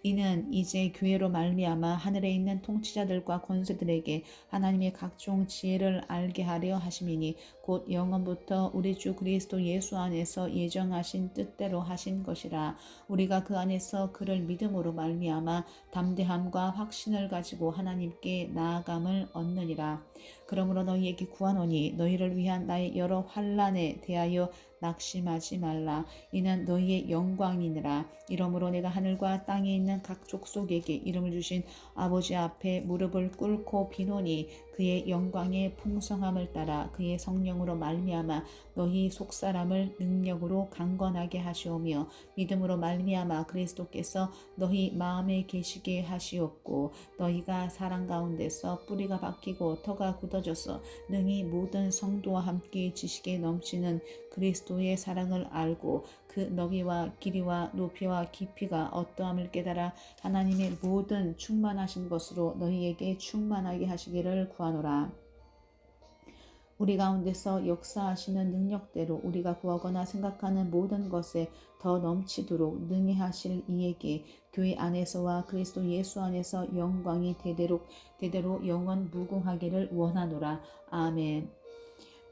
S1: 이는 이제 교회로 말미암아 하늘에 있는 통치자들과 권세들에게 하나님의 각종 지혜를 알게 하려 하심이니 곧 영원부터 우리 주 그리스도 예수 안에서 예정하신 뜻대로 하신 것이라. 우리가 그 안에서 그를 믿음으로 말미암아 담대함과 확신을 가지고 하나님께 나아감을 얻느니라. 그러므로 너희에게 구하노니 너희를 위한 나의 여러 환난에 대하여 낙심하지 말라. 이는 너희의 영광이니라. 이러므로 내가 하늘과 땅에 있는 각 족속에게 이름을 주신 아버지 앞에 무릎을 꿇고 비노니 그의 영광의 풍성함을 따라 그의 성령으로 말미암아 너희 속사람을 능력으로 강건하게 하시오며 믿음으로 말미암아 그리스도께서 너희 마음에 계시게 하시옵고 너희가 사랑 가운데서 뿌리가 박히고 터가 굳어져서 능히 모든 성도와 함께 지식에 넘치는 그리스도의 사랑을 알고 그 너비와 길이와 높이와 깊이가 어떠함을 깨달아 하나님의 모든 충만하신 것으로 너희에게 충만하게 하시기를 구하노라. 우리 가운데서 역사하시는 능력대로 우리가 구하거나 생각하는 모든 것에 더 넘치도록 능히 하실 이에게 교회 안에서와 그리스도 예수 안에서 영광이 대대로 영원 무궁하기를 원하노라. 아멘.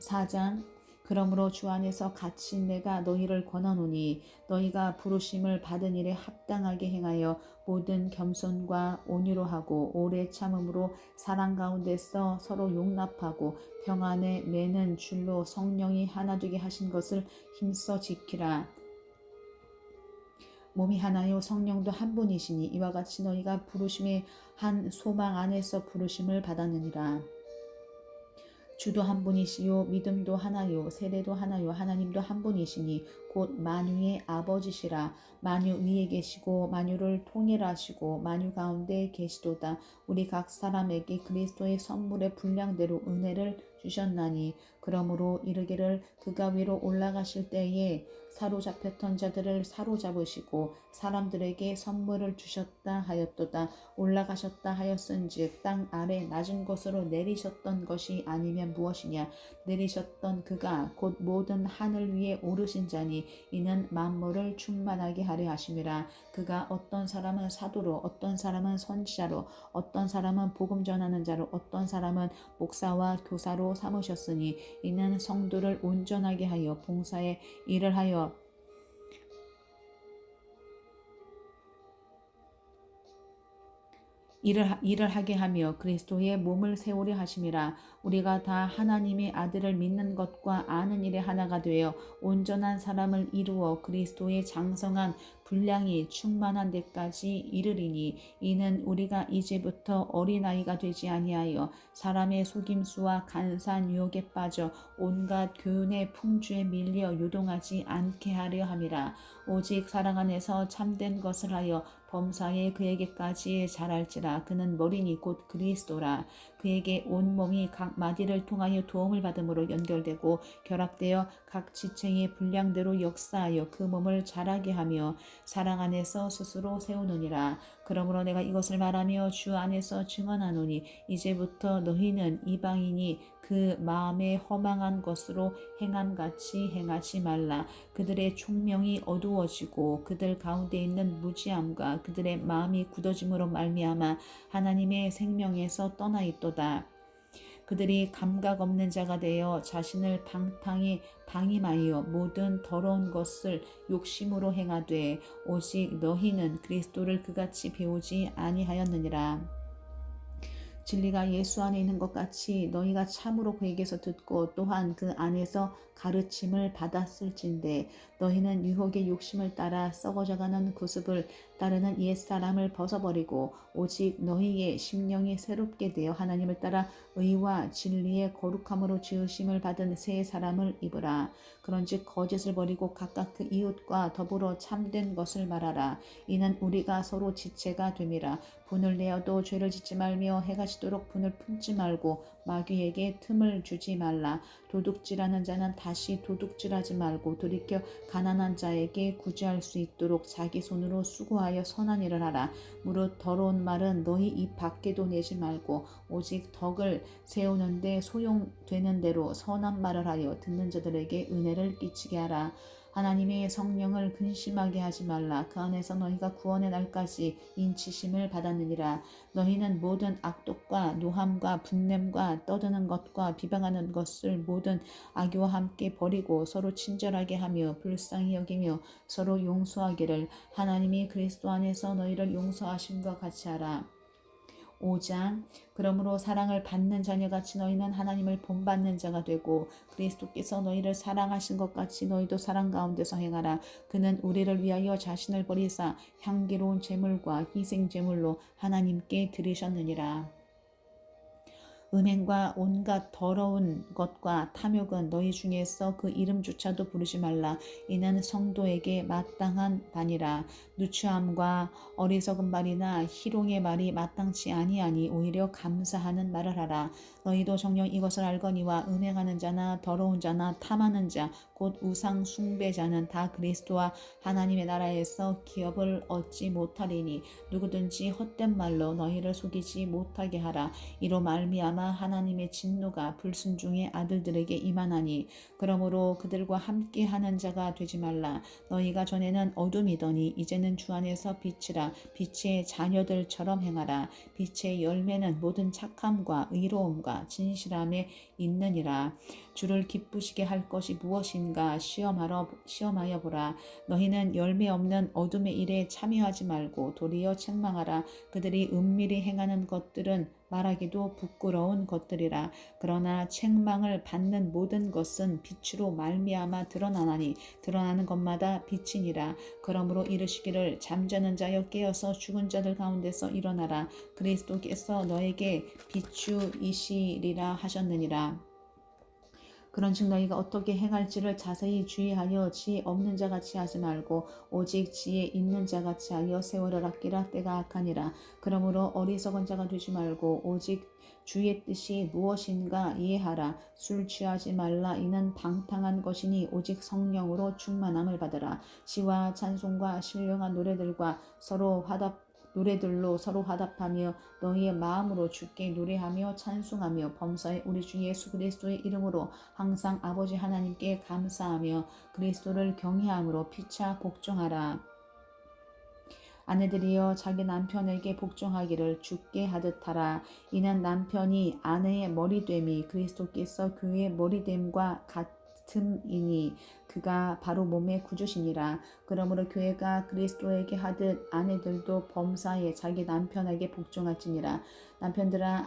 S1: 4장. 그러므로 주 안에서 갇힌 내가 너희를 권하노니 너희가 부르심을 받은 일에 합당하게 행하여 모든 겸손과 온유로 하고 오래 참음으로 사랑 가운데서 서로 용납하고 평안에 매는 줄로 성령이 하나 되게 하신 것을 힘써 지키라. 몸이 하나요 성령도 한 분이시니 이와 같이 너희가 부르심의 한 소망 안에서 부르심을 받았느니라. 주도 한 분이시요 믿음도 하나요 세례도 하나요 하나님도 한 분이시니 곧 만유의 아버지시라. 만유 위에 계시고 만유를 통일하시고 만유 가운데 계시도다. 우리 각 사람에게 그리스도의 선물의 분량대로 은혜를 주셨나니 그러므로 이르기를 그가 위로 올라가실 때에 사로잡혔던 자들을 사로잡으시고 사람들에게 선물을 주셨다 하였도다. 올라가셨다 하였은즉 땅 아래 낮은 곳으로 내리셨던 것이 아니면 무엇이냐. 내리셨던 그가 곧 모든 하늘 위에 오르신 자니 이는 만물을 충만하게 하려 하심이라. 그가 어떤 사람은 사도로 어떤 사람은 선지자로 어떤 사람은 복음 전하는 자로 어떤 사람은 목사와 교사로 삼으셨으니 이는 성도를 온전하게 하여 봉사의 일을 하여 일을 하게 하며 그리스도의 몸을 세우려 하심이라. 우리가 다 하나님의 아들을 믿는 것과 아는 일에 하나가 되어 온전한 사람을 이루어 그리스도의 장성한 분량이 충만한 데까지 이르리니 이는 우리가 이제부터 어린아이가 되지 아니하여 사람의 속임수와 간사한 유혹에 빠져 온갖 교훈의 풍주에 밀려 요동하지 않게 하려 함이라. 오직 사랑 안에서 참된 것을 하여 범사에 그에게까지 자랄지라. 그는 머리니 곧 그리스도라. 그에게 온 몸이 각 마디를 통하여 도움을 받음으로 연결되고 결합되어 각 지체의 분량대로 역사하여 그 몸을 자라게 하며 사랑 안에서 스스로 세우느니라. 그러므로 내가 이것을 말하며 주 안에서 증언하노니 이제부터 너희는 이방인이 그 마음에 허망한 것으로 행함같이 행하지 말라. 그들의 총명이 어두워지고 그들 가운데 있는 무지함과 그들의 마음이 굳어짐으로 말미암아 하나님의 생명에서 떠나 있도다. 그들이 감각 없는 자가 되어 자신을 방탕히 방임하여 모든 더러운 것을 욕심으로 행하되 오직 너희는 그리스도를 그같이 배우지 아니하였느니라. 진리가 예수 안에 있는 것 같이 너희가 참으로 그에게서 듣고 또한 그 안에서 가르침을 받았을진데 너희는 유혹의 욕심을 따라 썩어져가는 구습을 따르는 옛사람을 벗어버리고 오직 너희의 심령이 새롭게 되어 하나님을 따라 의와 진리의 거룩함으로 지으심을 받은 새 사람을 입으라. 그런즉 거짓을 버리고 각각 그 이웃과 더불어 참된 것을 말하라. 이는 우리가 서로 지체가 됨이라. 분을 내어도 죄를 짓지 말며 해가 지도록 분을 품지 말고 마귀에게 틈을 주지 말라. 도둑질하는 자는 다시 도둑질하지 말고 돌이켜 가난한 자에게 구제할 수 있도록 자기 손으로 수고하여 선한 일을 하라. 무릇 더러운 말은 너희 입 밖에도 내지 말고 오직 덕을 세우는데 소용되는 대로 선한 말을 하여 듣는 자들에게 은혜를 끼치게 하라. 하나님의 성령을 근심하게 하지 말라. 그 안에서 너희가 구원의 날까지 인치심을 받았느니라. 너희는 모든 악독과 노함과 분냄과 떠드는 것과 비방하는 것을 모든 악의와 함께 버리고 서로 친절하게 하며 불쌍히 여기며 서로 용서하기를 하나님이 그리스도 안에서 너희를 용서하심과 같이 하라. 5장 그러므로 사랑을 받는 자녀같이 너희는 하나님을 본받는 자가 되고 그리스도께서 너희를 사랑하신 것 같이 너희도 사랑 가운데서 행하라. 그는 우리를 위하여 자신을 버리사 향기로운 제물과 희생 제물로 하나님께 드리셨느니라. 음행과 온갖 더러운 것과 탐욕은 너희 중에서 그 이름조차도 부르지 말라. 이는 성도에게 마땅한 바니라. 누추함과 어리석은 말이나 희롱의 말이 마땅치 아니하니 오히려 감사하는 말을 하라. 너희도 정녕 이것을 알거니와 음행하는 자나 더러운 자나 탐하는 자 곧 우상 숭배자는 다 그리스도와 하나님의 나라에서 기업을 얻지 못하리니 누구든지 헛된 말로 너희를 속이지 못하게 하라. 이로 말미암아 하나님의 진노가 불순종의 아들들에게 임하나니 그러므로 그들과 함께하는 자가 되지 말라. 너희가 전에는 어둠이더니 이제는 주 안에서 빛이라. 빛의 자녀들처럼 행하라. 빛의 열매는 모든 착함과 의로움과 진실함에 있느니라. 주를 기쁘시게 할 것이 무엇인가 시험하여 보라. 너희는 열매 없는 어둠의 일에 참여하지 말고 도리어 책망하라. 그들이 은밀히 행하는 것들은 말하기도 부끄러운 것들이라. 그러나 책망을 받는 모든 것은 빛으로 말미암아 드러나나니 드러나는 것마다 빛이니라. 그러므로 이르시기를 잠자는 자여 깨어서 죽은 자들 가운데서 일어나라. 그리스도께서 너에게 비추이시리라 하셨느니라. 그런즉 너희가 어떻게 행할지를 자세히 주의하여 지혜 없는 자같이 하지 말고 오직 지혜 있는 자같이 하여 세월을 아끼라. 때가 악하니라. 그러므로 어리석은 자가 되지 말고 오직 주의 뜻이 무엇인가 이해하라. 술 취하지 말라. 이는 방탕한 것이니 오직 성령으로 충만함을 받으라. 시와 찬송과 신령한 노래들로 서로 화답하며 너희의 마음으로 주께 노래하며 찬송하며 범사에 우리 주 예수 그리스도의 이름으로 항상 아버지 하나님께 감사하며 그리스도를 경외함으로 피차 복종하라. 아내들이여 자기 남편에게 복종하기를 주께 하듯 하라. 이는 남편이 아내의 머리됨이 그리스도께서 교회의 머리됨과 같음이니 그가 바로 몸의 구주시니라. 그러므로 교회가 그리스도에게 하듯 아내들도 범사에 자기 남편에게 복종할지니라. 남편들아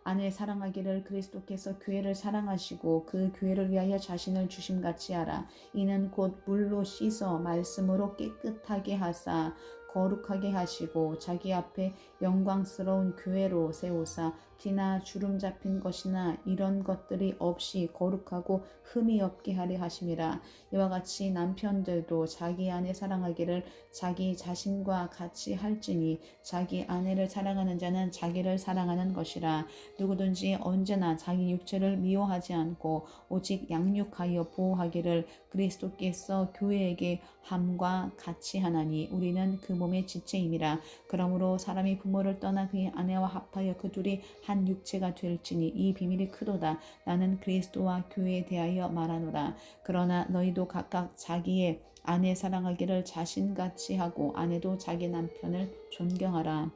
S1: 아내 사랑하기를 그리스도께서 교회를 사랑하시고 그 교회를 위하여 자신을 주심같이 하라. 이는 곧 물로 씻어 말씀으로 깨끗하게 하사 거룩하게 하시고 자기 앞에 영광스러운 교회로 세우사 티나 주름 잡힌 것이나 이런 것들이 없이 거룩하고 흠이 없게 하려 하심이라. 이와 같이 남편들도 자기 아내 사랑하기를 자기 자신과 같이 할지니 자기 아내를 사랑하는 자는 자기를 사랑하는 것이라. 누구든지 언제나 자기 육체를 미워하지 않고 오직 양육하여 보호하기를 그리스도께서 교회에게 함과 같이 하나니 우리는 그 몸의 지체임이라. 그러므로 사람이 부모를 떠나 그의 아내와 합하여 그 둘이 한 육체가 될지니 이 비밀이 크도다. 나는 그리스도와 교회에 대하여 말하노라. 그러나 너희도 각각 자기의 아내 사랑하기를 자신같이 하고 아내도 자기 남편을 존경하라.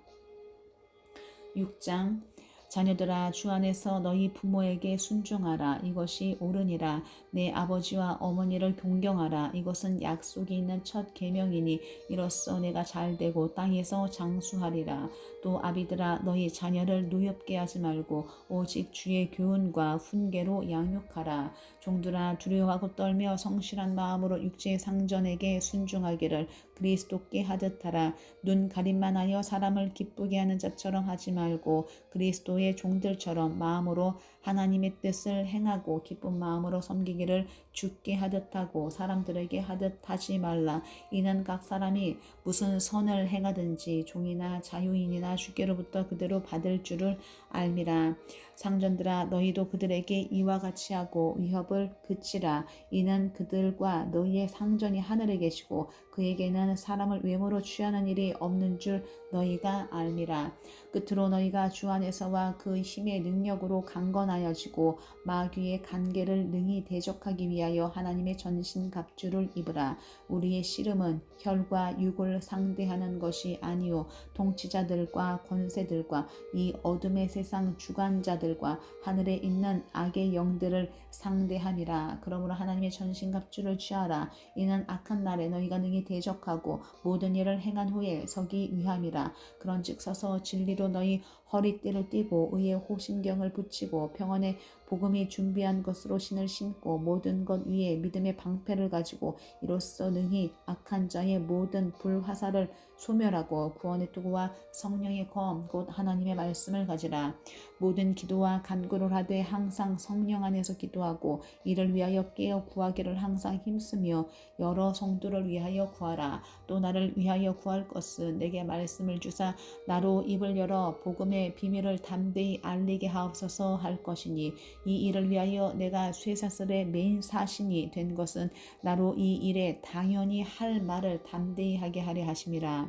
S1: 6장 자녀들아 주 안에서 너희 부모에게 순종하라. 이것이 옳으니라. 내 아버지와 어머니를 존경하라. 이것은 약속이 있는 첫 계명이니 이로써 내가 잘되고 땅에서 장수하리라. 또 아비들아 너희 자녀를 노엽게 하지 말고 오직 주의 교훈과 훈계로 양육하라. 종들아 두려워하고 떨며 성실한 마음으로 육체의 상전에게 순종하기를 그리스도께 하듯 하라. 눈 가림만 하여 사람을 기쁘게 하는 자처럼 하지 말고 그리스도의 종들처럼 마음으로 하나님의 뜻을 행하고 기쁜 마음으로 섬기기를 주께 하듯 하고 사람들에게 하듯 하지 말라. 이는 각 사람이 무슨 선을 행하든지 종이나 자유인이나 주께로부터 그대로 받을 줄을 알미라. 상전들아 너희도 그들에게 이와 같이 하고 위협을 그치라. 이는 그들과 너희의 상전이 하늘에 계시고 그에게는 사람을 외모로 취하는 일이 없는 줄 너희가 알미라. 끝으로 너희가 주 안에서와 그 힘의 능력으로 강건하여지고 마귀의 간계를 능히 대적하기 위하여 하나님의 전신갑주를 입으라. 우리의 씨름은 혈과 육을 상대하는 것이 아니요 통치자들과 권세들과 이 어둠의 세상 주관자들과 하늘에 있는 악의 영들을 상대함이라. 그러므로 하나님의 전신갑주를 취하라. 이는 악한 날에 너희가 능히 대적하고 모든 일을 행한 후에 서기 위함이라. 그런즉 서서 진리로 너희 허리띠를 띠고 의의 호심경을 붙이고 평안의 복음이 준비한 것으로 신을 신고 모든 것 위에 믿음의 방패를 가지고 이로써 능히 악한 자의 모든 불화살을 소멸하고 구원의 도구와 성령의 검 곧 하나님의 말씀을 가지라. 모든 기도와 간구를 하되 항상 성령 안에서 기도하고 이를 위하여 깨어 구하기를 항상 힘쓰며 여러 성도를 위하여 구하라. 또 나를 위하여 구할 것은 내게 말씀을 주사 나로 입을 열어 복음의 비밀을 담대히 알리게 하옵소서 할 것이니 이 일을 위하여 내가 쇠사슬의 메인 사신이 된 것은 나로 이 일에 당연히 할 말을 담대히 하게 하려 하심이라.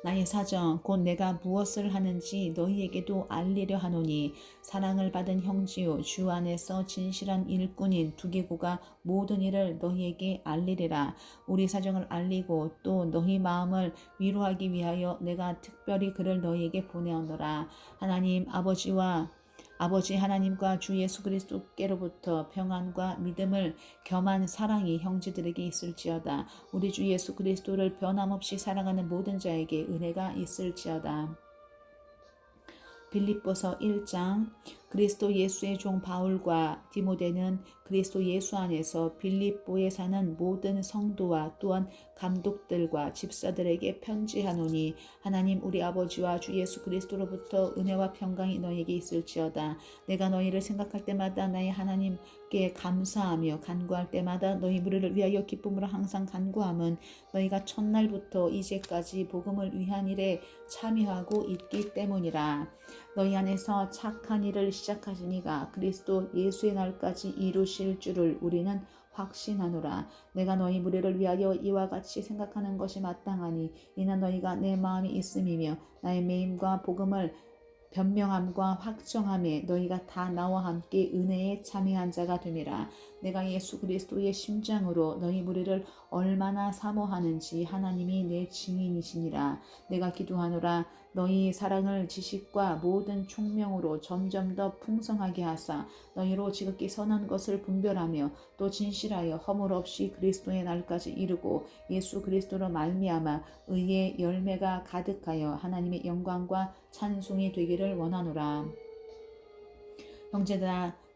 S1: 나의 사정 곧 내가 무엇을 하는지 너희에게도 알리려 하노니 사랑을 받은 형제요 주 안에서 진실한 일꾼인 두기고가 모든 일을 너희에게 알리리라. 우리 사정을 알리고 또 너희 마음을 위로하기 위하여 내가 특별히 그를 너희에게 보내오노라. 아버지 하나님과 주 예수 그리스도께로부터 평안과 믿음을 겸한 사랑이 형제들에게 있을지어다. 우리 주 예수 그리스도를 변함없이 사랑하는 모든 자에게 은혜가 있을지어다. 빌립보서 1장. 그리스도 예수의 종 바울과 디모데는 그리스도 예수 안에서 빌립보에 사는 모든 성도와 또한 감독들과 집사들에게 편지하노니, 하나님 우리 아버지와 주 예수 그리스도로부터 은혜와 평강이 너희에게 있을지어다. 내가 너희를 생각할 때마다 나의 하나님께 감사하며 간구할 때마다 너희 무리를 위하여 기쁨으로 항상 간구함은 너희가 첫날부터 이제까지 복음을 위한 일에 참여하고 있기 때문이라. 너희 안에서 착한 일을 시작하시니가 그리스도 예수의 날까지 이루실 줄을 우리는 확신하노라. 내가 너희 무리를 위하여 이와 같이 생각하는 것이 마땅하니, 이는 너희가 내 마음이 있음이며 나의 매임과 복음을 변명함과 확정함에 너희가 다 나와 함께 은혜에 참여한 자가 됨이라. 내가 예수 그리스도의 심장으로 너희 무리를 얼마나 사모하는지 하나님이 내 증인이시니라. 내가 기도하노라. 너희 사랑을 지식과 모든 총명으로 점점 더 풍성하게 하사 너희로 지극히 선한 것을 분별하며 또 진실하여 허물 없이 그리스도의 날까지 이르고 예수 그리스도로 말미암아 의의 열매가 가득하여 하나님의 영광과 찬송이 되기를 원하노라.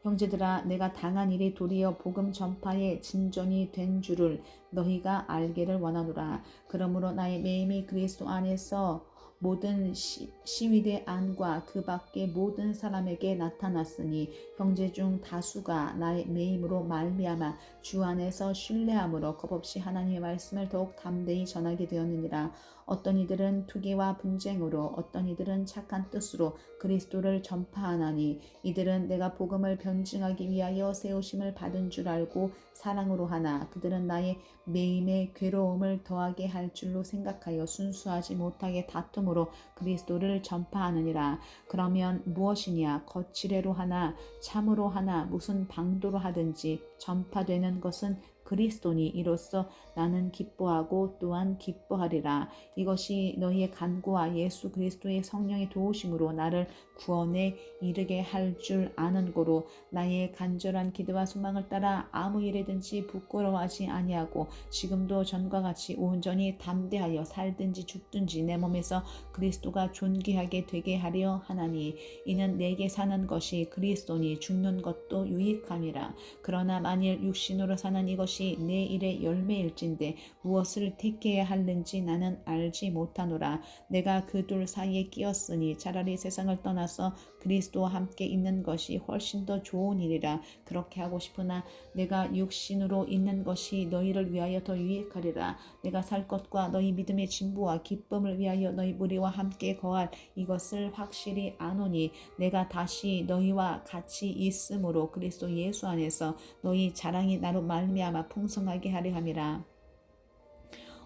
S1: 형제들아, 내가 당한 일이 도리어 복음 전파의 진전이 된 줄을 너희가 알기를 원하노라. 그러므로 나의 매임이 그리스도 안에서 모든 시위대 안과 그 밖의 모든 사람에게 나타났으니, 형제 중 다수가 나의 매임으로 말미암아 주 안에서 신뢰함으로 겁없이 하나님의 말씀을 더욱 담대히 전하게 되었느니라. 어떤 이들은 투기와 분쟁으로, 어떤 이들은 착한 뜻으로 그리스도를 전파하나니, 이들은 내가 복음을 변증하기 위하여 세우심을 받은 줄 알고 사랑으로 하나, 그들은 나의 매임에 괴로움을 더하게 할 줄로 생각하여 순수하지 못하게 다툼으로 그리스도를 전파하느니라. 그러면 무엇이냐? 거칠애로 하나 참으로 하나 무슨 방도로 하든지 전파되는 것은 그리스도니, 이로써 나는 기뻐하고 또한 기뻐하리라. 이것이 너희의 간구와 예수 그리스도의 성령의 도우심으로 나를 구원에 이르게 할 줄 아는 고로, 나의 간절한 기도와 소망을 따라 아무 일에든지 부끄러워하지 아니하고 지금도 전과 같이 온전히 담대하여 살든지 죽든지 내 몸에서 그리스도가 존귀하게 되게 하려 하나니, 이는 내게 사는 것이 그리스도니 죽는 것도 유익함이라. 그러나 만일 육신으로 사는 이것이 내 일의 열매일진데 무엇을 택해야 하는지 나는 알지 못하노라. 내가 그 둘 사이에 끼었으니 차라리 세상을 떠나서 그리스도와 함께 있는 것이 훨씬 더 좋은 일이라. 그렇게 하고 싶으나 내가 육신으로 있는 것이 너희를 위하여 더 유익하리라. 내가 살 것과 너희 믿음의 진보와 기쁨을 위하여 너희 무리와 함께 거할 이것을 확실히 아노니, 내가 다시 너희와 같이 있으므로 그리스도 예수 안에서 너희 자랑이 나로 말미암아 풍성하게 하려 함이라.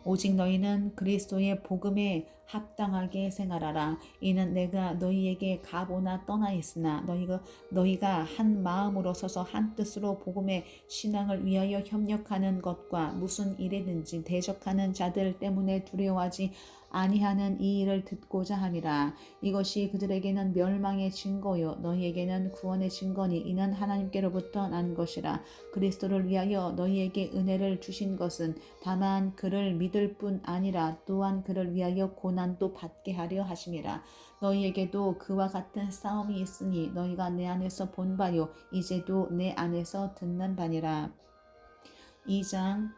S1: 오직 너희는 그리스도의 복음에 합당하게 생활하라. 이는 내가 너희에게 가보나 떠나 있으나 너희가 한 마음으로 서서 한 뜻으로 복음의 신앙을 위하여 협력하는 것과 무슨 일에든지 대적하는 자들 때문에 두려워하지 아니하는 이 일을 듣고자 함이라. 이것이 그들에게는 멸망의 증거요 너희에게는 구원의 증거니, 이는 하나님께로부터 난 것이라. 그리스도를 위하여 너희에게 은혜를 주신 것은 다만 그를 믿을 뿐 아니라 또한 그를 위하여 고난도 받게 하려 하심이라. 너희에게도 그와 같은 싸움이 있으니 너희가 내 안에서 본 바요 이제도 내 안에서 듣는 바니라. 2장.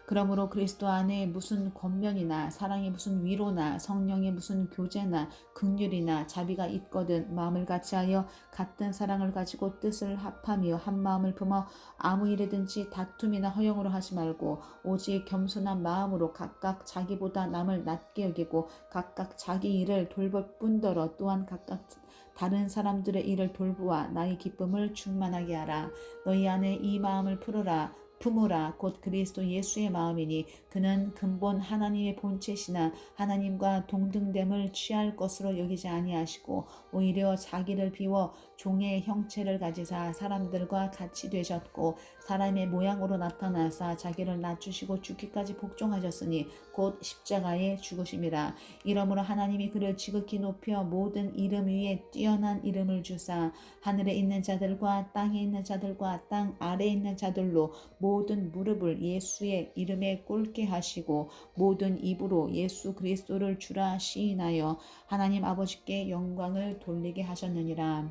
S1: 그러므로 그리스도 안에 무슨 권면이나 사랑의 무슨 위로나 성령의 무슨 교제나 긍휼이나 자비가 있거든 마음을 같이하여 같은 사랑을 가지고 뜻을 합하며 한 마음을 품어 아무 일에든지 다툼이나 허영으로 하지 말고 오직 겸손한 마음으로 각각 자기보다 남을 낮게 여기고 각각 자기 일을 돌볼 뿐더러 또한 각각 다른 사람들의 일을 돌보아 나의 기쁨을 충만하게 하라. 너희 안에 이 마음을 품으라. 곧 그리스도 예수의 마음이니, 그는 근본 하나님의 본체시나 하나님과 동등됨을 취할 것으로 여기지 아니하시고 오히려 자기를 비워 종의 형체를 가지사 사람들과 같이 되셨고 사람의 모양으로 나타나사 자기를 낮추시고 죽기까지 복종하셨으니 곧 십자가에 죽으심이라. 이러므로 하나님이 그를 지극히 높여 모든 이름 위에 뛰어난 이름을 주사 하늘에 있는 자들과 땅에 있는 자들과 땅 아래에 있는 자들로 모든 무릎을 예수의 이름에 꿇게 하시고 모든 입으로 예수 그리스도를 주라 시인하여 하나님 아버지께 영광을 돌리게 하셨느니라.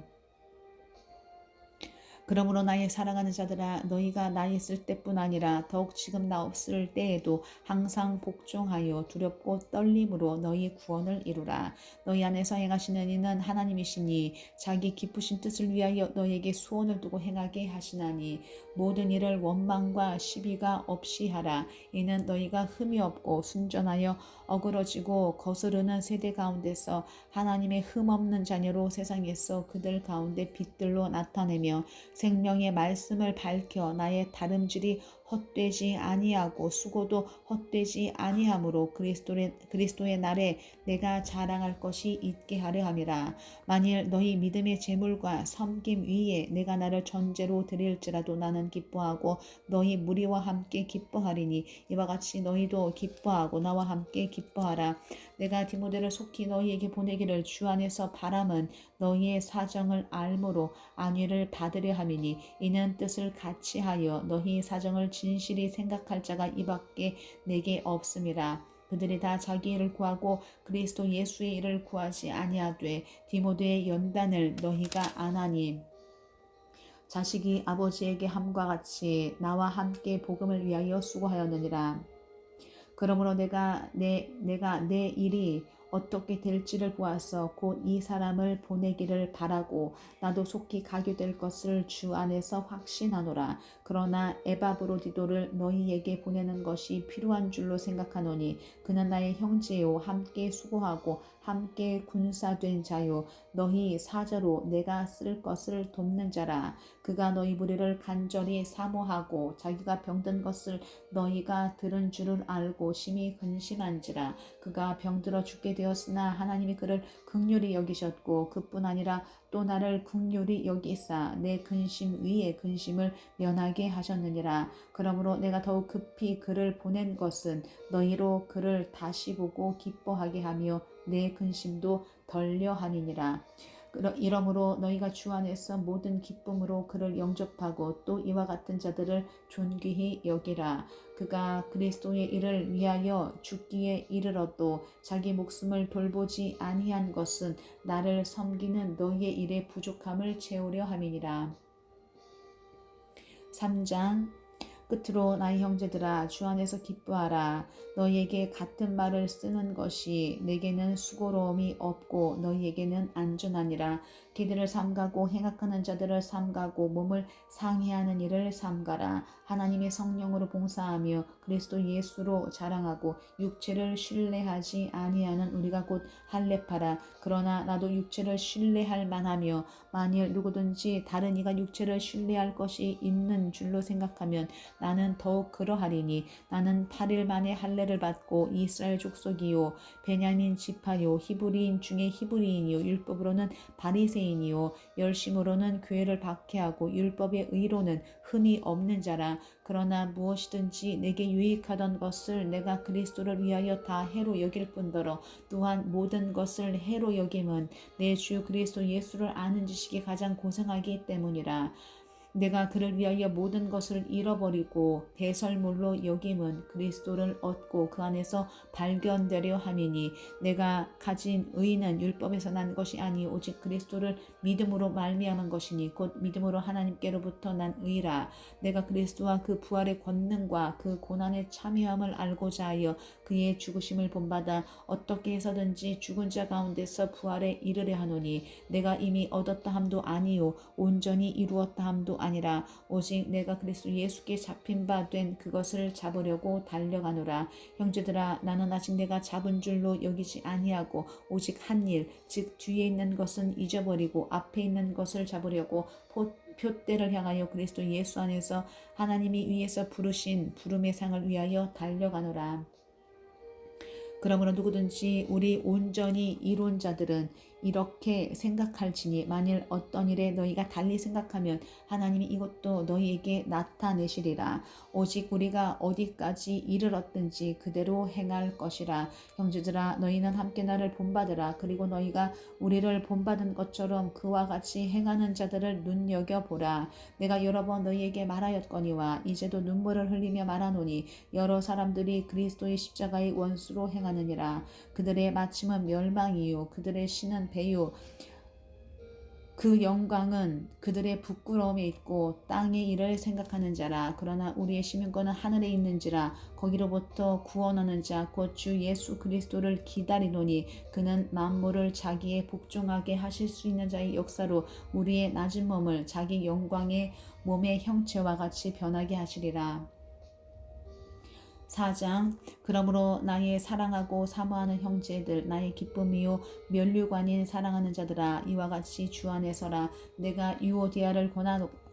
S1: 그러므로 나의 사랑하는 자들아 너희가 나 있을 때뿐 아니라 더욱 지금 나 없을 때에도 항상 복종하여 두렵고 떨림으로 너희 구원을 이루라. 너희 안에서 행하시는 이는 하나님이시니 자기 기쁘신 뜻을 위하여 너희에게 소원을 두고 행하게 하시나니 모든 일을 원망과 시비가 없이 하라. 이는 너희가 흠이 없고 순전하여 어그러지고 거스르는 세대 가운데서 하나님의 흠없는 자녀로 세상에서 그들 가운데 빛들로 나타내며 생명의 말씀을 밝혀 나의 다름질이 헛되지 아니하고 수고도 헛되지 아니하므로 그리스도의 날에 내가 자랑할 것이 있게 하려 함이라. 만일 너희 믿음의 제물과 섬김 위에 내가 나를 전제로 드릴지라도 나는 기뻐하고 너희 무리와 함께 기뻐하리니 이와 같이 너희도 기뻐하고 나와 함께 기뻐하라. 내가 디모데를 속히 너희에게 보내기를 주 안에서 바람은 너희의 사정을 알므로 안위를 받으려 함이니 이는 뜻을 같이 하여 너희 사정을 진실히 생각할 자가 이밖에 내게 없음이라. 그들이 다 자기 일을 구하고 그리스도 예수의 일을 구하지 아니하되 디모데의 연단을 너희가 아나니 자식이 아버지에게 함과 같이 나와 함께 복음을 위하여 수고하였느니라. 그러므로 내가 내 일이 어떻게 될지를 보아서 곧 이 사람을 보내기를 바라고 나도 속히 가게 될 것을 주 안에서 확신하노라. 그러나 에바브로디도를 너희에게 보내는 것이 필요한 줄로 생각하노니 그는 나의 형제요 함께 수고하고 함께 군사된 자요 너희 사저로 내가 쓸 것을 돕는 자라. 그가 너희 무리를 간절히 사모하고 자기가 병든 것을 너희가 들은 줄을 알고 심히 근심한지라. 그가 병들어 죽게 되었으나 하나님이 그를 긍휼히 여기셨고 그뿐 아니라 또 나를 긍휼히 여기사 내 근심 위에 근심을 면하게 하셨느니라. 그러므로 내가 더욱 급히 그를 보낸 것은 너희로 그를 다시 보고 기뻐하게 하며 내 근심도 덜려 함이니라. 이러므로 너희가 주 안에서 모든 기쁨으로 그를 영접하고 또 이와 같은 자들을 존귀히 여기라. 그가 그리스도의 일을 위하여 죽기에 이르러도 자기 목숨을 돌보지 아니한 것은 나를 섬기는 너희의 일의 부족함을 채우려 함이니라. 3장 끝으로 나의 형제들아 주 안에서 기뻐하라. 너희에게 같은 말을 쓰는 것이 내게는 수고로움이 없고 너희에게는 안전하니라. 기들을 삼가고 행악하는 자들을 삼가고 몸을 상해하는 일을 삼가라. 하나님의 성령으로 봉사하며 그리스도 예수로 자랑하고 육체를 신뢰하지 아니하는 우리가 곧 할례파라. 그러나 나도 육체를 신뢰할 만하며 만일 누구든지 다른 이가 육체를 신뢰할 것이 있는 줄로 생각하면 나는 더욱 그러하리니 나는 8일 만에 할례를 받고 이스라엘 족속이요 베냐민 지파요 히브리인 중에 히브리인이요 율법으로는 바리새인이요 열심으로는 교회를 박해하고 율법의 의로는 흠이 없는 자라. 그러나 무엇이든지 내게 유익하던 것을 내가 그리스도를 위하여 다 해로 여길 뿐더러 또한 모든 것을 해로 여김은 내 주 그리스도 예수를 아는 지식이 가장 고상하기 때문이라. 내가 그를 위하여 모든 것을 잃어버리고 배설물로 여김은 그리스도를 얻고 그 안에서 발견되려 함이니 내가 가진 의는 율법에서 난 것이 아니 오직 그리스도를 믿음으로 말미암은 것이니 곧 믿음으로 하나님께로부터 난 의라. 내가 그리스도와 그 부활의 권능과 그 고난의 참여함을 알고자 하여 그의 죽으심을 본받아 어떻게 해서든지 죽은 자 가운데서 부활에 이르려 하노니 내가 이미 얻었다 함도 아니요 온전히 이루었다 함도 아니라 오직 내가 그리스도 예수께 잡힌 바 된 그것을 잡으려고 달려가노라. 형제들아 나는 아직 내가 잡은 줄로 여기지 아니하고 오직 한 일 즉 뒤에 있는 것은 잊어버리고 앞에 있는 것을 잡으려고 표대를 향하여 그리스도 예수 안에서 하나님이 위에서 부르신 부름의 상을 위하여 달려가노라. 그러므로 누구든지 우리 온전히 이룬 자들은 이렇게 생각할지니 만일 어떤 일에 너희가 달리 생각하면 하나님이 이것도 너희에게 나타내시리라. 오직 우리가 어디까지 이르렀든지 그대로 행할 것이라. 형제들아 너희는 함께 나를 본받으라. 그리고 너희가 우리를 본받은 것처럼 그와 같이 행하는 자들을 눈여겨보라. 내가 여러 번 너희에게 말하였거니와 이제도 눈물을 흘리며 말하노니 여러 사람들이 그리스도의 십자가의 원수로 행하느니라. 그들의 마침은 멸망이요 그들의 신은 배요 그 영광은 그들의 부끄러움에 있고 땅의 일을 생각하는 자라. 그러나 우리의 시민권은 하늘에 있는지라. 거기로부터 구원하는 자 곧 주 예수 그리스도를 기다리노니 그는 만물을 자기의 복종하게 하실 수 있는 자의 역사로 우리의 낮은 몸을 자기 영광의 몸의 형체와 같이 변하게 하시리라. 4장. 그러므로 나의 사랑하고 사모하는 형제들 나의 기쁨이요 면류관인 사랑하는 자들아 이와 같이 주 안에 서라. 내가 유오디아를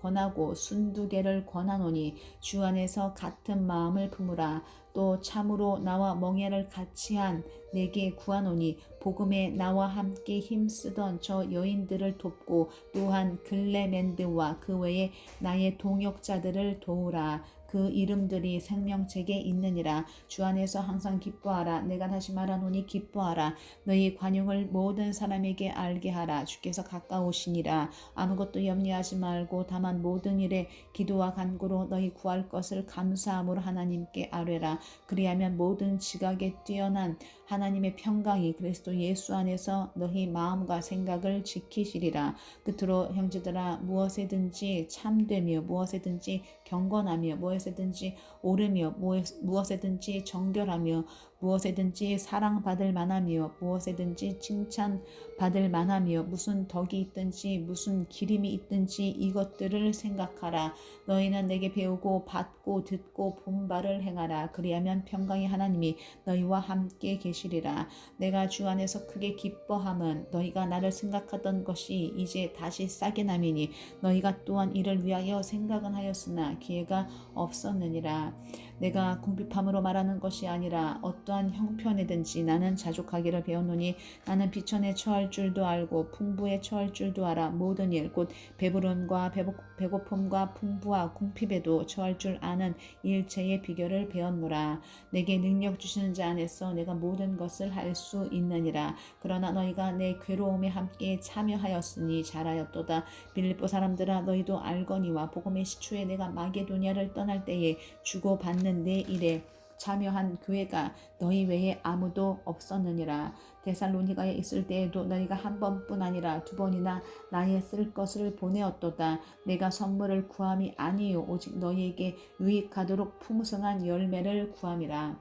S1: 권하고 순두개를 권하노니 주 안에서 같은 마음을 품으라. 또 참으로 나와 멍에를 같이한 내게 구하노니 복음에 나와 함께 힘쓰던 저 여인들을 돕고 또한 글레멘드와 그 외에 나의 동역자들을 도우라. 그 이름들이 생명책에 있느니라. 주 안에서 항상 기뻐하라. 내가 다시 말하노니 기뻐하라. 너희 관용을 모든 사람에게 알게 하라. 주께서 가까우시니라. 아무것도 염려하지 말고 다만 모든 일에 기도와 간구로 너희 구할 것을 감사함으로 하나님께 아뢰라. 그리하면 모든 지각에 뛰어난 하나님의 평강이 그리스도 예수 안에서 너희 마음과 생각을 지키시리라. 끝으로 형제들아 무엇에든지 참되며 무엇에든지 경건하며 무엇에든지 옳으며 무엇에든지 정결하며 무엇에든지 사랑받을 만하며 무엇에든지 칭찬받을 만하며 무슨 덕이 있든지 무슨 기림이 있든지 이것들을 생각하라. 너희는 내게 배우고 받고 듣고 본 바를 행하라. 그리하면 평강의 하나님이 너희와 함께 계시리라. 내가 주 안에서 크게 기뻐함은 너희가 나를 생각하던 것이 이제 다시 싸게 남이니 너희가 또한 이를 위하여 생각은 하였으나 기회가 없었느니라. 내가 궁핍함으로 말하는 것이 아니라 어떠한 형편이든지 나는 자족하기를 배웠노니 나는 비천에 처할 줄도 알고 풍부에 처할 줄도 알아. 모든 일 곧 배부름과 배고픔과 풍부와 궁핍에도 처할 줄 아는 일체의 비결을 배웠노라. 내게 능력 주시는 자 안에서 내가 모든 것을 할 수 있느니라. 그러나 너희가 내 괴로움에 함께 참여하였으니 잘하였도다. 빌립보 사람들아 너희도 알거니와 복음의 시초에 내가 마게도냐를 떠날 때에 주고받는 내 일에 참여한 교회가 너희 외에 아무도 없었느니라. 데살로니가에 있을 때에도 너희가 한 번뿐 아니라 두 번이나 나의 쓸 것을 보내었도다. 내가 선물을 구함이 아니요 오직 너희에게 유익하도록 풍성한 열매를 구함이라.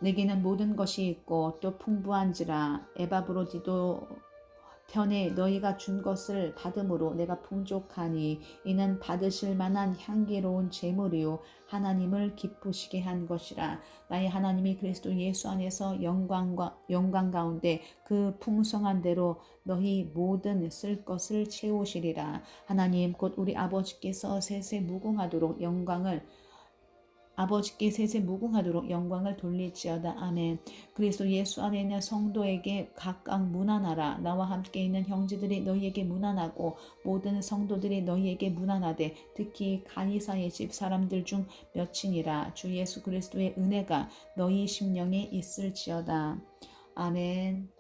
S1: 내게는 모든 것이 있고 또 풍부한지라. 에바브로디도 편에 너희가 준 것을 받음으로 내가 풍족하니 이는 받으실 만한 향기로운 제물이요 하나님을 기쁘시게 한 것이라. 나의 하나님이 그리스도 예수 안에서 영광 가운데 그 풍성한 대로 너희 모든 쓸 것을 채우시리라. 하나님 곧 우리 아버지께서 세세 무궁하도록 영광을 돌릴지어다. 아멘. 그리스도 예수 안에 있는 성도에게 각각 문안하라. 나와 함께 있는 형제들이 너희에게 문안하고 모든 성도들이 너희에게 문안하되 특히 가이사의 집 사람들 중 몇이니라. 주 예수 그리스도의 은혜가 너희 심령에 있을지어다. 아멘.